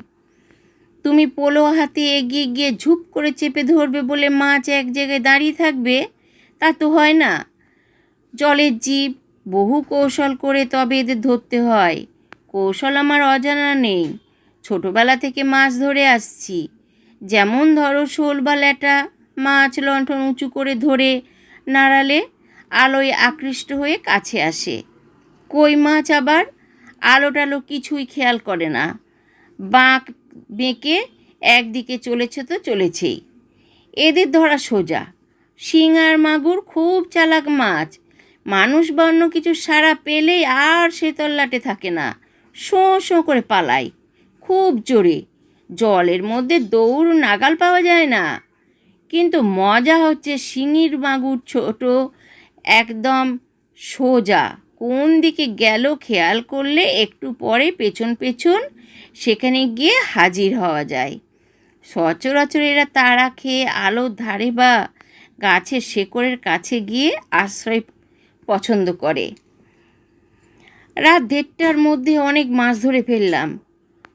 তুমি পোলো হাতে এগিয়ে গিয়ে ঝুপ করে চেপে ধরবে বলে মাছ এক জায়গায় দাঁড়িয়ে থাকবে, তা তো হয় না। জলের জীব, বহু কৌশল করে তবে এদের ধরতে হয়। কৌশল আমার অজানা নেই। ছোটবেলা থেকে মাছ ধরে আসছি। যেমন ধরো শোল বা ল্যাটা, মাছ লণ্ঠন উঁচু করে ধরে নাড়ালে আলোয় আকৃষ্ট হয়ে কাছে আসে। কই মাছ আবার আলো টালো কিছুই খেয়াল করে না, বাঁক বেঁকে একদিকে চলেছে তো চলেছেই। এদের ধরা সোজা। শিং আর মাগুর খুব চালাক মাছ, মানুষ বা অন্য কিছু সাড়া পেলেই আর সে তল্লাটে থাকে না, শোঁ শোঁ করে পালায় খুব জোরে। জলের মধ্যে দৌড় নাগাল পাওয়া যায় না। কিন্তু মজা হচ্ছে শিঙির মাগুর ছোট, একদম সোজা, কোন দিকে গেল খেয়াল করলে একটু পরে পেছন পেছন সেখানে গিয়ে হাজির হওয়া যায়। সচরাচর এরা তাড়া খেয়ে আলোর ধারে বা গাছের শেকড়ের কাছে গিয়ে আশ্রয় পছন্দ করে। রাত 1:30টার মধ্যে অনেক মাছ ধরে ফেললাম।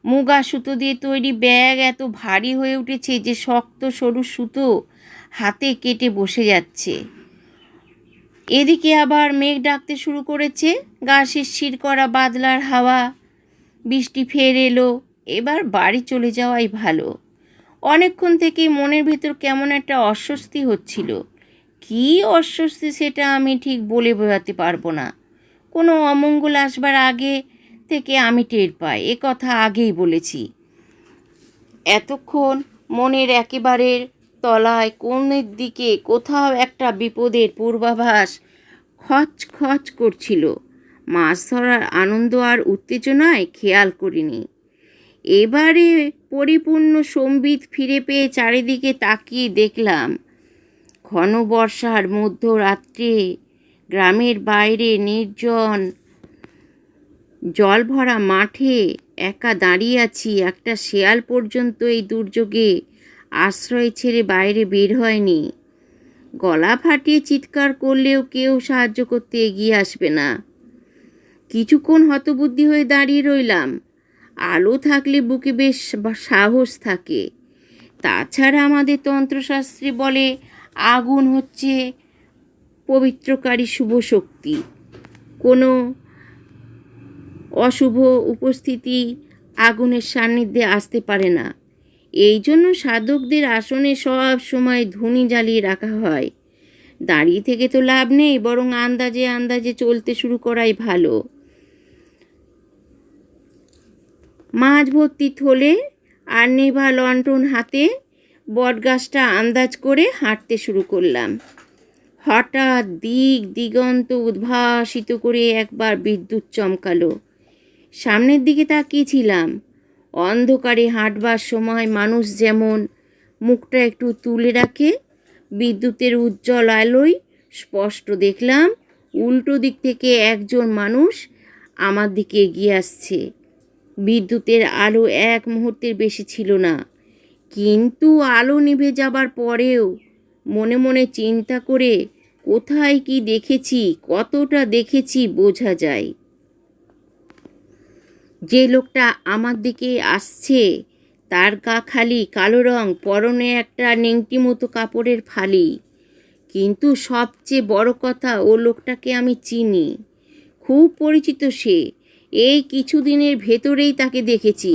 মুগা সুতো দিয়ে তৈরি ব্যাগ এত ভারী হয়ে উঠেছে যে শক্ত সরু সুতো হাতে কেটে বসে যাচ্ছে। এদিকে আবার মেঘ ডাকতে শুরু করেছে, গা শিরশির করা বাদলার হাওয়া। বৃষ্টি ফের এলো। এবার বাড়ি চলে যাওয়াই ভালো। অনেকক্ষণ থেকেই মনের ভেতর কেমন একটা অস্বস্তি হচ্ছিল। কী অস্বস্তি সেটা আমি ঠিক বলে বোঝাতে পারবো না। কোনো অমঙ্গল আসবার আগে থেকে আমি টের পাই, এ কথা আগেই বলেছি। এতক্ষণ মনের একেবারে তলায় কোণের দিকে কোথাও একটা বিপদের পূর্বাভাস খচ খচ করছিল। মাছ ধরার আনন্দ আর উত্তেজনায় খেয়াল করিনি। এবারে পরিপূর্ণ সম্বিত ফিরে পেয়ে চারিদিকে তাকিয়ে দেখলাম, ঘন বর্ষার মধ্যরাত্রে গ্রামের বাইরে নির্জন জল ভরা মাঠে একা দাঁড়িয়ে আছি। একটা শেয়াল পর্যন্ত এই দুর্যোগে আশ্রয় ছেড়ে বাইরে বের হয়নি। গলা ফাটিয়ে চিৎকার করলেও কেউ সাহায্য করতে এগিয়ে আসবে না। কিছুক্ষণ হতবুদ্ধি হয়ে দাঁড়িয়ে রইলাম। আলো থাকলে বুকে বেশ সাহস থাকে। তাছাড়া আমাদের তন্ত্রশাস্ত্রে বলে আগুন হচ্ছে পবিত্রকারী শুভ শক্তি। কোনো অশুভ উপস্থিতি আগুনের সান্নিধ্যে আসতে পারে না। এই জন্য সাধকদের আসনে সব সময় ধুনি জ্বালিয়ে রাখা হয়। দাঁড়িয়ে থেকে তো লাভ নেই, বরং আন্দাজে আন্দাজে চলতে শুরু করাই ভালো। মাঝ ভর্তি থলে আর নেভা লণ্ঠন হাতে বটগাছটা আন্দাজ করে হাঁটতে শুরু করলাম। হঠাৎ দিক দিগন্ত উদ্ভাসিত করে একবার বিদ্যুৎ চমকালো। সামনের দিকে তাকিয়েছিলাম। অন্ধকারে হাঁটবার সময় মানুষ যেমন মুখটা একটু তুলে রাখে, বিদ্যুতের উজ্জ্বল আলোয় স্পষ্ট দেখলাম উল্টো দিক থেকে একজন মানুষ আমার দিকে এগিয়ে আসছে। বিদ্যুতের আলো এক মুহূর্তের বেশি ছিল না, কিন্তু আলো নিভে যাবার পরেও মনে মনে চিন্তা করে কোথায় কি দেখেছি, কতটা দেখেছি বোঝা যায়। যে লোকটা আমার দিকে আসছে তার গা খালি কালো রং, পরনে একটা নেংটি মতো কাপড়ের ফালি। কিন্তু সবচেয়ে বড় কথা, ও লোকটাকে আমি চিনি, খুব পরিচিত সে। এই কিছুদিনের ভেতরেই তাকে দেখেছি,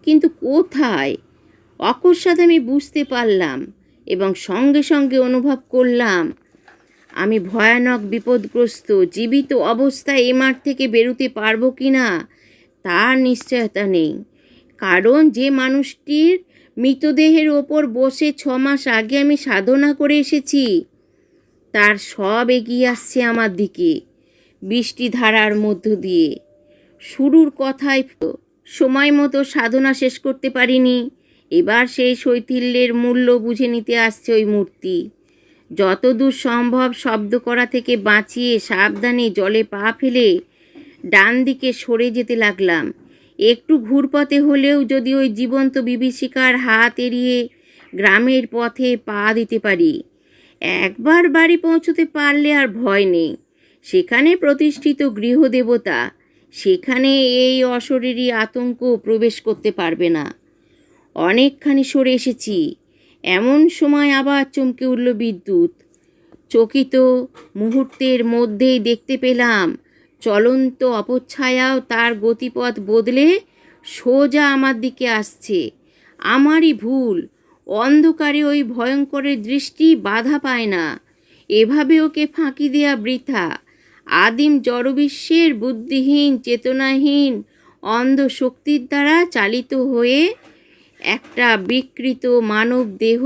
কিন্তু কোথায় অকস্মাৎ আমি বুঝতে পারলাম এবং সঙ্গে সঙ্গে অনুভব করলাম আমি ভয়ানক বিপদগ্রস্ত। জীবিত অবস্থায় এ মাঠ থেকে বেরোতে পারবো কি না তার নিশ্চয়তা নেই, কারণ যে মানুষটির মৃতদেহের ওপর বসে 6 মাস আগে আমি সাধনা করে এসেছি তার সব এগিয়ে আসছে আমার দিকে বৃষ্টি ধারার মধ্য দিয়ে। শুরুর কথায় সময় মতো সাধনা শেষ করতে পারিনি। এবার সেই শৈথিল্যের মূল্য বুঝে নিতে আসছে ওই মূর্তি। যতদূর সম্ভব শব্দ করা থেকে বাঁচিয়ে সাবধানে জলে পা ফেলে ডান দিকে সরে যেতে লাগলাম। একটু ঘুরপথে হলেও যদি ওই জীবন্ত বিভীষিকার হাত এড়িয়ে গ্রামের পথে পা দিতে পারি। একবার বাড়ি পৌঁছতে পারলে আর ভয় নেই। সেখানে প্রতিষ্ঠিত গৃহদেবতা, সেখানে এই অশরীরী আতঙ্ক প্রবেশ করতে পারবে না। অনেকখানি সরে এসেছি, এমন সময় আবার চমকে উঠল বিদ্যুৎ। চকিত মুহূর্তের মধ্যেই দেখতে পেলাম চলন্ত অপচ্ছায়াও তার গতিপথ বদলে সোজা আমার দিকে আসছে। আমারই ভুল, অন্ধকারে ওই ভয়ঙ্করের দৃষ্টি বাধা পায় না। এভাবে ওকে ফাঁকি দেয়া বৃথা। আদিম জড়বিশ্বের বুদ্ধিহীন চেতনাহীন অন্ধ শক্তির দ্বারা চালিত হয়ে একটা বিকৃত মানব দেহ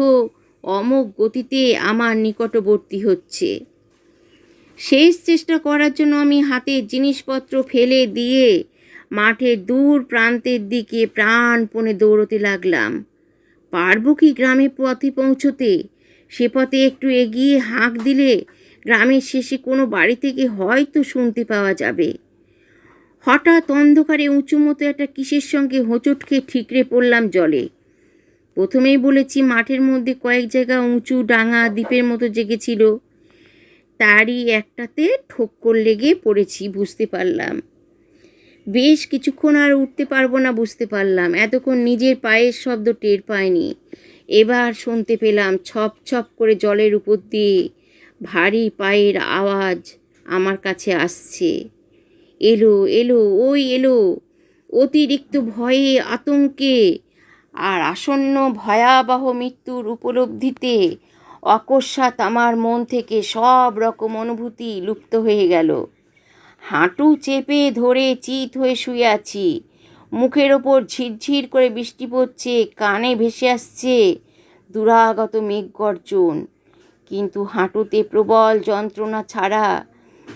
অমোঘ গতিতে আমার নিকটবর্তী হচ্ছে। শেষ চেষ্টা করার জন্য আমি হাতের জিনিসপত্র ফেলে দিয়ে মাঠের দূর প্রান্তের দিকে প্রাণপণে দৌড়তে লাগলাম। পারবো কি গ্রামে পথে পৌঁছতে? সে পথে একটু এগিয়ে হাঁক দিলে গ্রামের শেষে কোনো বাড়ি থেকে হয়তো শুনতে পাওয়া যাবে। হঠাৎ অন্ধকারে উঁচু মতো একটা কিসের সঙ্গে হোঁচট খেয়ে ঠিকরে পড়লাম জলে। প্রথমেই বলেছি মাঠের মধ্যে কয়েক জায়গা উঁচু ডাঙা দ্বীপের মতো জেগেছিল, তারই একটাতে ঠোক্কর লেগে পড়েছি বুঝতে পারলাম। বেশ কিছুক্ষণ আর উঠতে পারবো না বুঝতে পারলাম। এতক্ষণ নিজের পায়ের শব্দ টের পাইনি, এবার শুনতে পেলাম ছপ ছপ করে জলের উপর দিয়ে ভারী পায়ের আওয়াজ আমার কাছে আসছে। এলো এলো ওই এলো। অতিরিক্ত ভয়ে আতঙ্কে আর আসন্ন ভয়াবহ মৃত্যুর উপলব্ধিতে অকস্মাৎ আমার মন থেকে সব রকম অনুভূতি লুপ্ত হয়ে গেল। হাঁটু চেপে ধরে চিত হয়ে শুয়ে আছি। মুখের ওপর ঝিরঝির করে বৃষ্টি পড়ছে, কানে ভেসে আসছে দুরাগত মেঘগর্জন। কিন্তু হাঁটুতে প্রবল যন্ত্রণা ছাড়া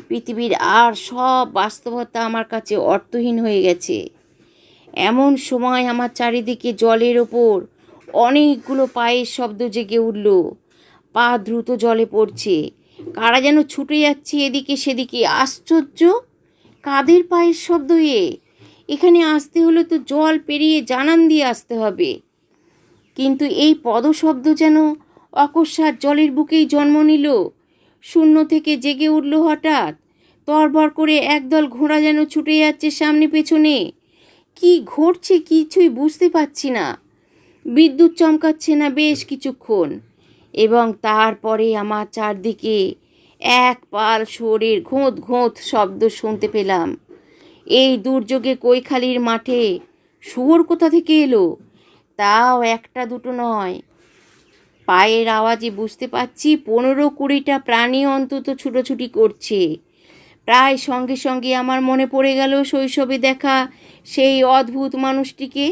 পৃথিবীর আর সব বাস্তবতা আমার কাছে অর্থহীন হয়ে গেছে। এমন সময় আমার চারিদিকে জলের ওপর অনেকগুলো পায়ের শব্দ জেগে উঠল। পা দ্রুত জলে পড়ছে, কারা যেন ছুটে যাচ্ছে এদিকে সেদিকে। আশ্চর্য, কাদের পায়ের শব্দ এ? এখানে আসতে হলে তো জল পেরিয়ে জানান দিয়ে আসতে হবে, কিন্তু এই পদশব্দ যেন অকস্মাৎ জলের বুকেই জন্ম নিল। শূন্য থেকে জেগে উঠল হঠাৎ। তরবর করে একদল ঘোড়া যেন ছুটে যাচ্ছে সামনে পেছনে। কি ঘটছে কিছুই বুঝতে পারছি না। বিদ্যুৎ চমকাচ্ছে না বেশ কিছুক্ষণ, এবং তারপরে আমার চারদিকে এক পাল শুয়োরের ঘোঁত ঘোঁত শব্দ শুনতে পেলাম। এই দুর্যোগে কৈখালির মাঠে শুয়োর কোথা থেকে এলো? তাও একটা দুটো নয়, পায়ের আওয়াজে বুঝতে পারছি 15-20টা প্রাণী অন্তত ছুটোছুটি করছে। প্রায় সঙ্গে সঙ্গে আমার মনে পড়ে গেল শৈশবে দেখা সেই অদ্ভুত মানুষটিকে,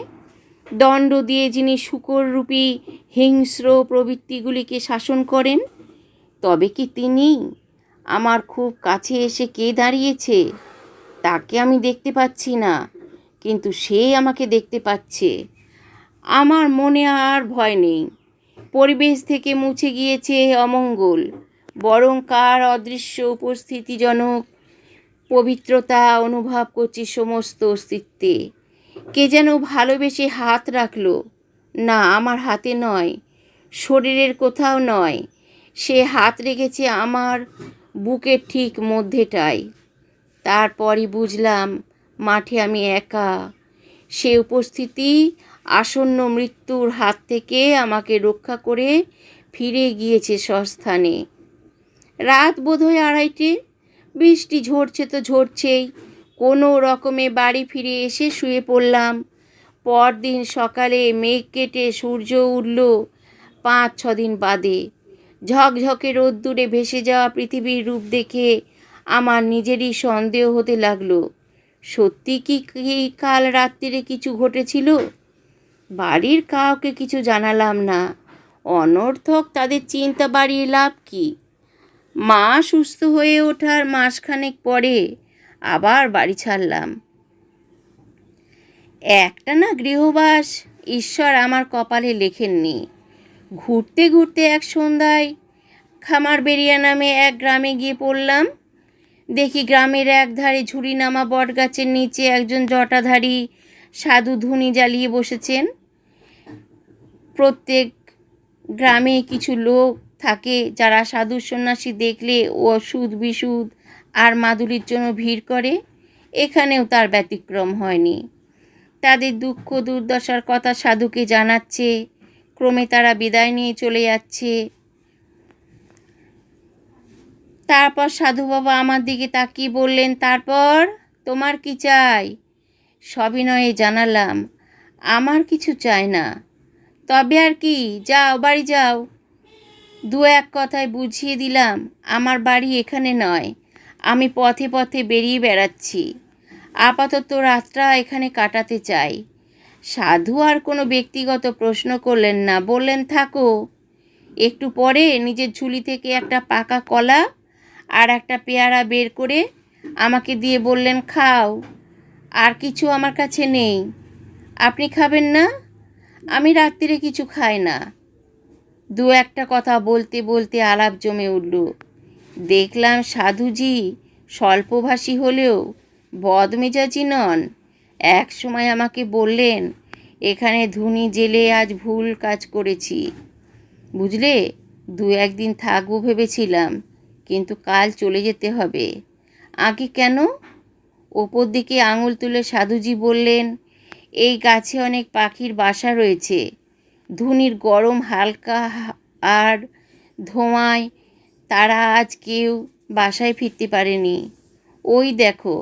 দণ্ড দিয়ে যিনি শূকররূপী হিংস্র প্রবৃত্তিগুলিকে শাসন করেন। তবে কি তিনি? আমার খুব কাছে এসে কে দাঁড়িয়েছে তাকে আমি দেখতে পাচ্ছি না, কিন্তু সে আমাকে দেখতে পাচ্ছে। আমার মনে আর ভয় নেই। পরিবেশ থেকে মুছে গিয়েছে অমঙ্গল, বরং কার অদৃশ্য উপস্থিতিজনক পবিত্রতা অনুভব করছি সমস্ত অস্তিত্বে। কে যেন ভালোবেসে হাত রাখলো, না আমার হাতে নয়, শরীরের কোথাও নয়, সে হাত রেখেছে আমার বুকের ঠিক মধ্যেটায়। তারপরই বুঝলাম মাঠে আমি একা। সে উপস্থিতি আসন্ন মৃত্যুর হাত থেকে আমাকে রক্ষা করে ফিরে গিয়েছে স্বস্থানে। রাত বোধহয় 2:30। বৃষ্টি ঝরছে তো ঝরছেই। কোনো রকমে বাড়ি ফিরে এসে শুয়ে পড়লাম। পরদিন সকালে মেঘ কেটে সূর্য উঠল 5-6 দিন বাদে। ঝকঝকে রোদ্দুরে ভেসে যাওয়া পৃথিবীর রূপ দেখে আমার নিজেরই সন্দেহ হতে লাগলো, সত্যি কি কাল রাত্রিরে কিছু ঘটেছিল? বাড়ির কাউকে কিছু জানালাম না, অনর্থক তাদের চিন্তা বাড়িয়ে লাভ কি? মা সুস্থ হয়ে ওঠার মাসখানেক পরে আবার বাড়ি ছাড়লাম। একটানা গৃহবাস ঈশ্বর আমার কপালে লেখেননি। ঘুরতে ঘুরতে এক সন্ধ্যায় খামারবেড়িয়া নামে এক গ্রামে গিয়ে পড়লাম। দেখি গ্রামের একধারে ঝুড়ি নামা বটগাছের নিচে একজন জটাধারী সাধু ধুনি জ্বালিয়ে বসেছেন। প্রত্যেক গ্রামে কিছু লোক থাকে যারা সাধু সন্ন্যাসী দেখলে ওষুধ বিশুধ আর মাদুলির জন্য ভিড় করে। এখানেও তার ব্যতিক্রম হয়নি। তাদের দুঃখ দুর্দশার কথা সাধুকে জানাচ্ছে। ক্রমে তারা বিদায় নিয়ে চলে যাচ্ছে। তারপর সাধু বাবা আমার দিকে তাকিয়ে বললেন, তারপর তোমার কি চাই? সবিনয়ে জানালাম, আমার কিছু চাই না। তবে আর কি, যাও বাড়ি যাও। 2-1 কথায় বুঝিয়ে দিলাম আমার বাড়ি এখানে নয়, আমি পথে পথে বেরিয়ে বেড়াচ্ছি। আপাতত রাতটা এখানে কাটাতে চাই। সাধু আর কোনো ব্যক্তিগত প্রশ্ন করলেন না, বললেন, থাকো। একটু পরে নিজের ঝুলি থেকে একটা পাকা কলা আর একটা পেয়ারা বের করে আমাকে দিয়ে বললেন, খাও। আর কিছু আমার কাছে নেই। আপনি খাবেন না? আমি রাত্রিরে কিছু খাই না। দু একটা কথা বলতে বলতে আলাপ জমে উঠল। দেখলাম সাধুজি স্বল্পভাষী হলেও বদমেজাজি নন। এক সময় আমাকে বললেন, এখানে ধুনি জেলে আজ ভুল কাজ করেছি, বুঝলে। 2-1 দিন থাকবো ভেবেছিলাম, কিন্তু কাল চলে যেতে হবে। আগে কেন? ওপর দিকে আঙুল তুলে সাধুজি বললেন, এই গাছে অনেক পাখির বাসা রয়েছে। ধুনির গরম হালকা আর ধোঁয়ায় তারা আজ কেউ বাসায় ফিরতে পারেনি। ওই দেখো,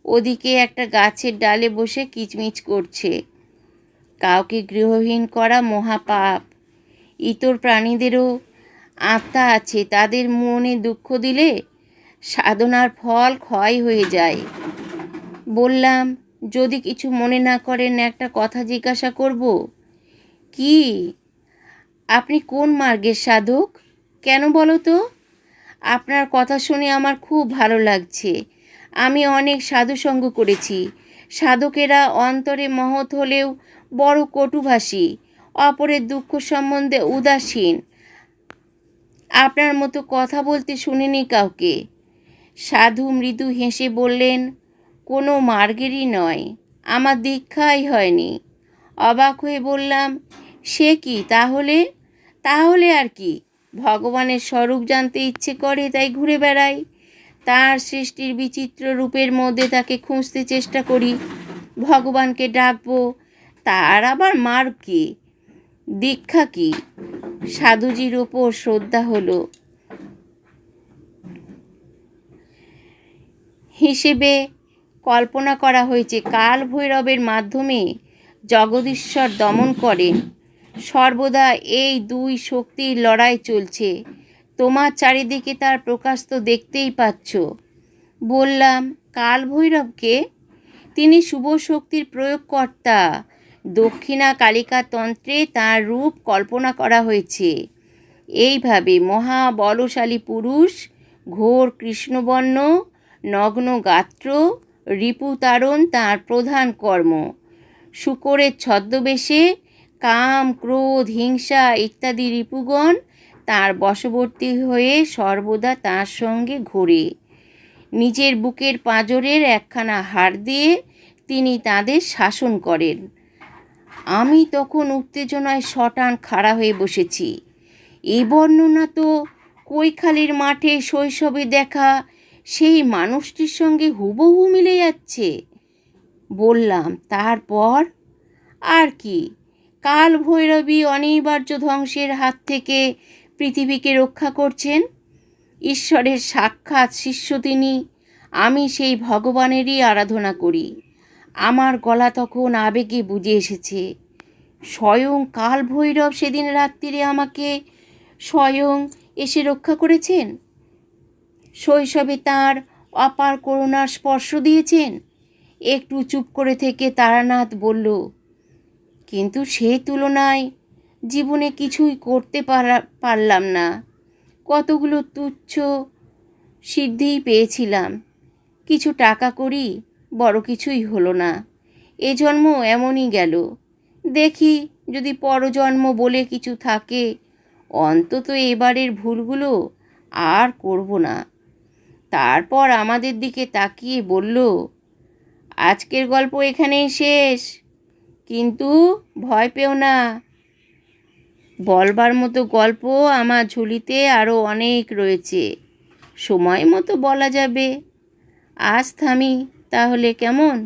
ওদিকে একটা গাছের ডালে বসে কিচমিচ করছে। কাউকে গৃহহীন করা মহাপাপ। ইতর প্রাণীদেরও আত্মা আছে, তাদের মনে দুঃখ দিলে সাধনার ফল ক্ষয় হয়ে যায়। বললাম, যদি কিছু মনে না করেন একটা কথা জিজ্ঞাসা করব। কি? আপনি কোন মার্গের সাধক? কেন বলো তো? আপনার কথা শুনে আমার খুব ভালো লাগছে। আমি অনেক সাধুসঙ্গ করেছি। সাধকেরা অন্তরে মহৎ হলেও বড় কটুভাষী, অপরের দুঃখ সম্বন্ধে উদাসীন। আপনার মতো কথা বলতে শুনিনি কাউকে। সাধু মৃদু হেসে বললেন, কোনো মার্গেরই নয়, আমার দীক্ষাই হয়নি। অবাক হয়ে বললাম, সে কি তাহলে? তাহলে আর কি, ভগবানের স্বরূপ জানতে ইচ্ছে করে তাই ঘুরে বেড়াই। তার সৃষ্টির বিচিত্র রূপের মধ্যে তাকে খুঁজতে চেষ্টা করি। ভগবানকে ডাকবো, তার আবার মার্গ কি, দীক্ষা কি? সাধুজির ওপর শ্রদ্ধা হলো। হিসেবে কল্পনা করা হয়েছে কাল ভৈরবের মাধ্যমে জগদীশ্বর দমন করেন। সর্বদা এই দুই শক্তির লড়াই চলছে। তোমার চারিদিকে তার প্রকাশ তো দেখতেই পাচ্ছ। বললাম, কাল ভৈরবকে? তিনি শুভ শক্তির প্রয়োগকর্তা। দক্ষিণা কালিকা তন্ত্রে তাঁর রূপ কল্পনা করা হয়েছে। এইভাবে মহাবলশালী পুরুষ, ঘোর কৃষ্ণবর্ণ, নগ্ন গাত্র, রিপুতারণ তাঁর প্রধান কর্ম। শূকরের ছদ্মবেশে কাম, ক্রোধ, হিংসা ইত্যাদি রিপুগণ তাঁর বশবর্তী হয়ে সর্বদা তাঁর সঙ্গে ঘোরে। নিজের বুকের পাঁজরের একখানা হাড় দিয়ে তিনি তাদের শাসন করেন। আমি তখন উত্তেজনায় শটান খাড়া হয়ে বসেছি। এই বর্ণনা তো কৈখালির মাঠে শৈশবে দেখা সেই মানুষটির সঙ্গে হুবহু মিলে যাচ্ছে। বললাম, তারপর? আর কি, কাল ভৈরবী অনিবার্য ধ্বংসের হাত থেকে পৃথিবীকে রক্ষা করছেন। ঈশ্বরের সাক্ষাৎ শিষ্য তিনি। আমি সেই ভগবানেরই আরাধনা করি। আমার গলা তখন আবেগে বুঝে এসেছে। স্বয়ং কাল ভৈরব সেদিন রাত্রিরে আমাকে স্বয়ং এসে রক্ষা করেছেন। শৈশবে তাঁর অপার করুণার স্পর্শ দিয়েছেন। একটু চুপ করে থেকে তারানাথ বলল, কিন্তু সেই তুলনায় জীবনে কিছুই করতে পারলাম না। কতগুলো তুচ্ছ সিদ্ধিই পেয়েছিলাম। কিছু টাকা করি, বড় কিছুই হলো না। এ জন্ম এমনই গেল। দেখি যদি পরজন্ম বলে কিছু থাকে, অন্তত এবারের ভুলগুলো আর করব না। তারপর আমাদের দিকে তাকিয়ে বলল, আজকের গল্প এখানেই শেষ, কিন্তু ভয় পেও না। বলবার মতো গল্প আমার ঝুলিতে আরও অনেক রয়েছে, সময় মতো বলা যাবে। আজ থামি তাহলে, কেমন?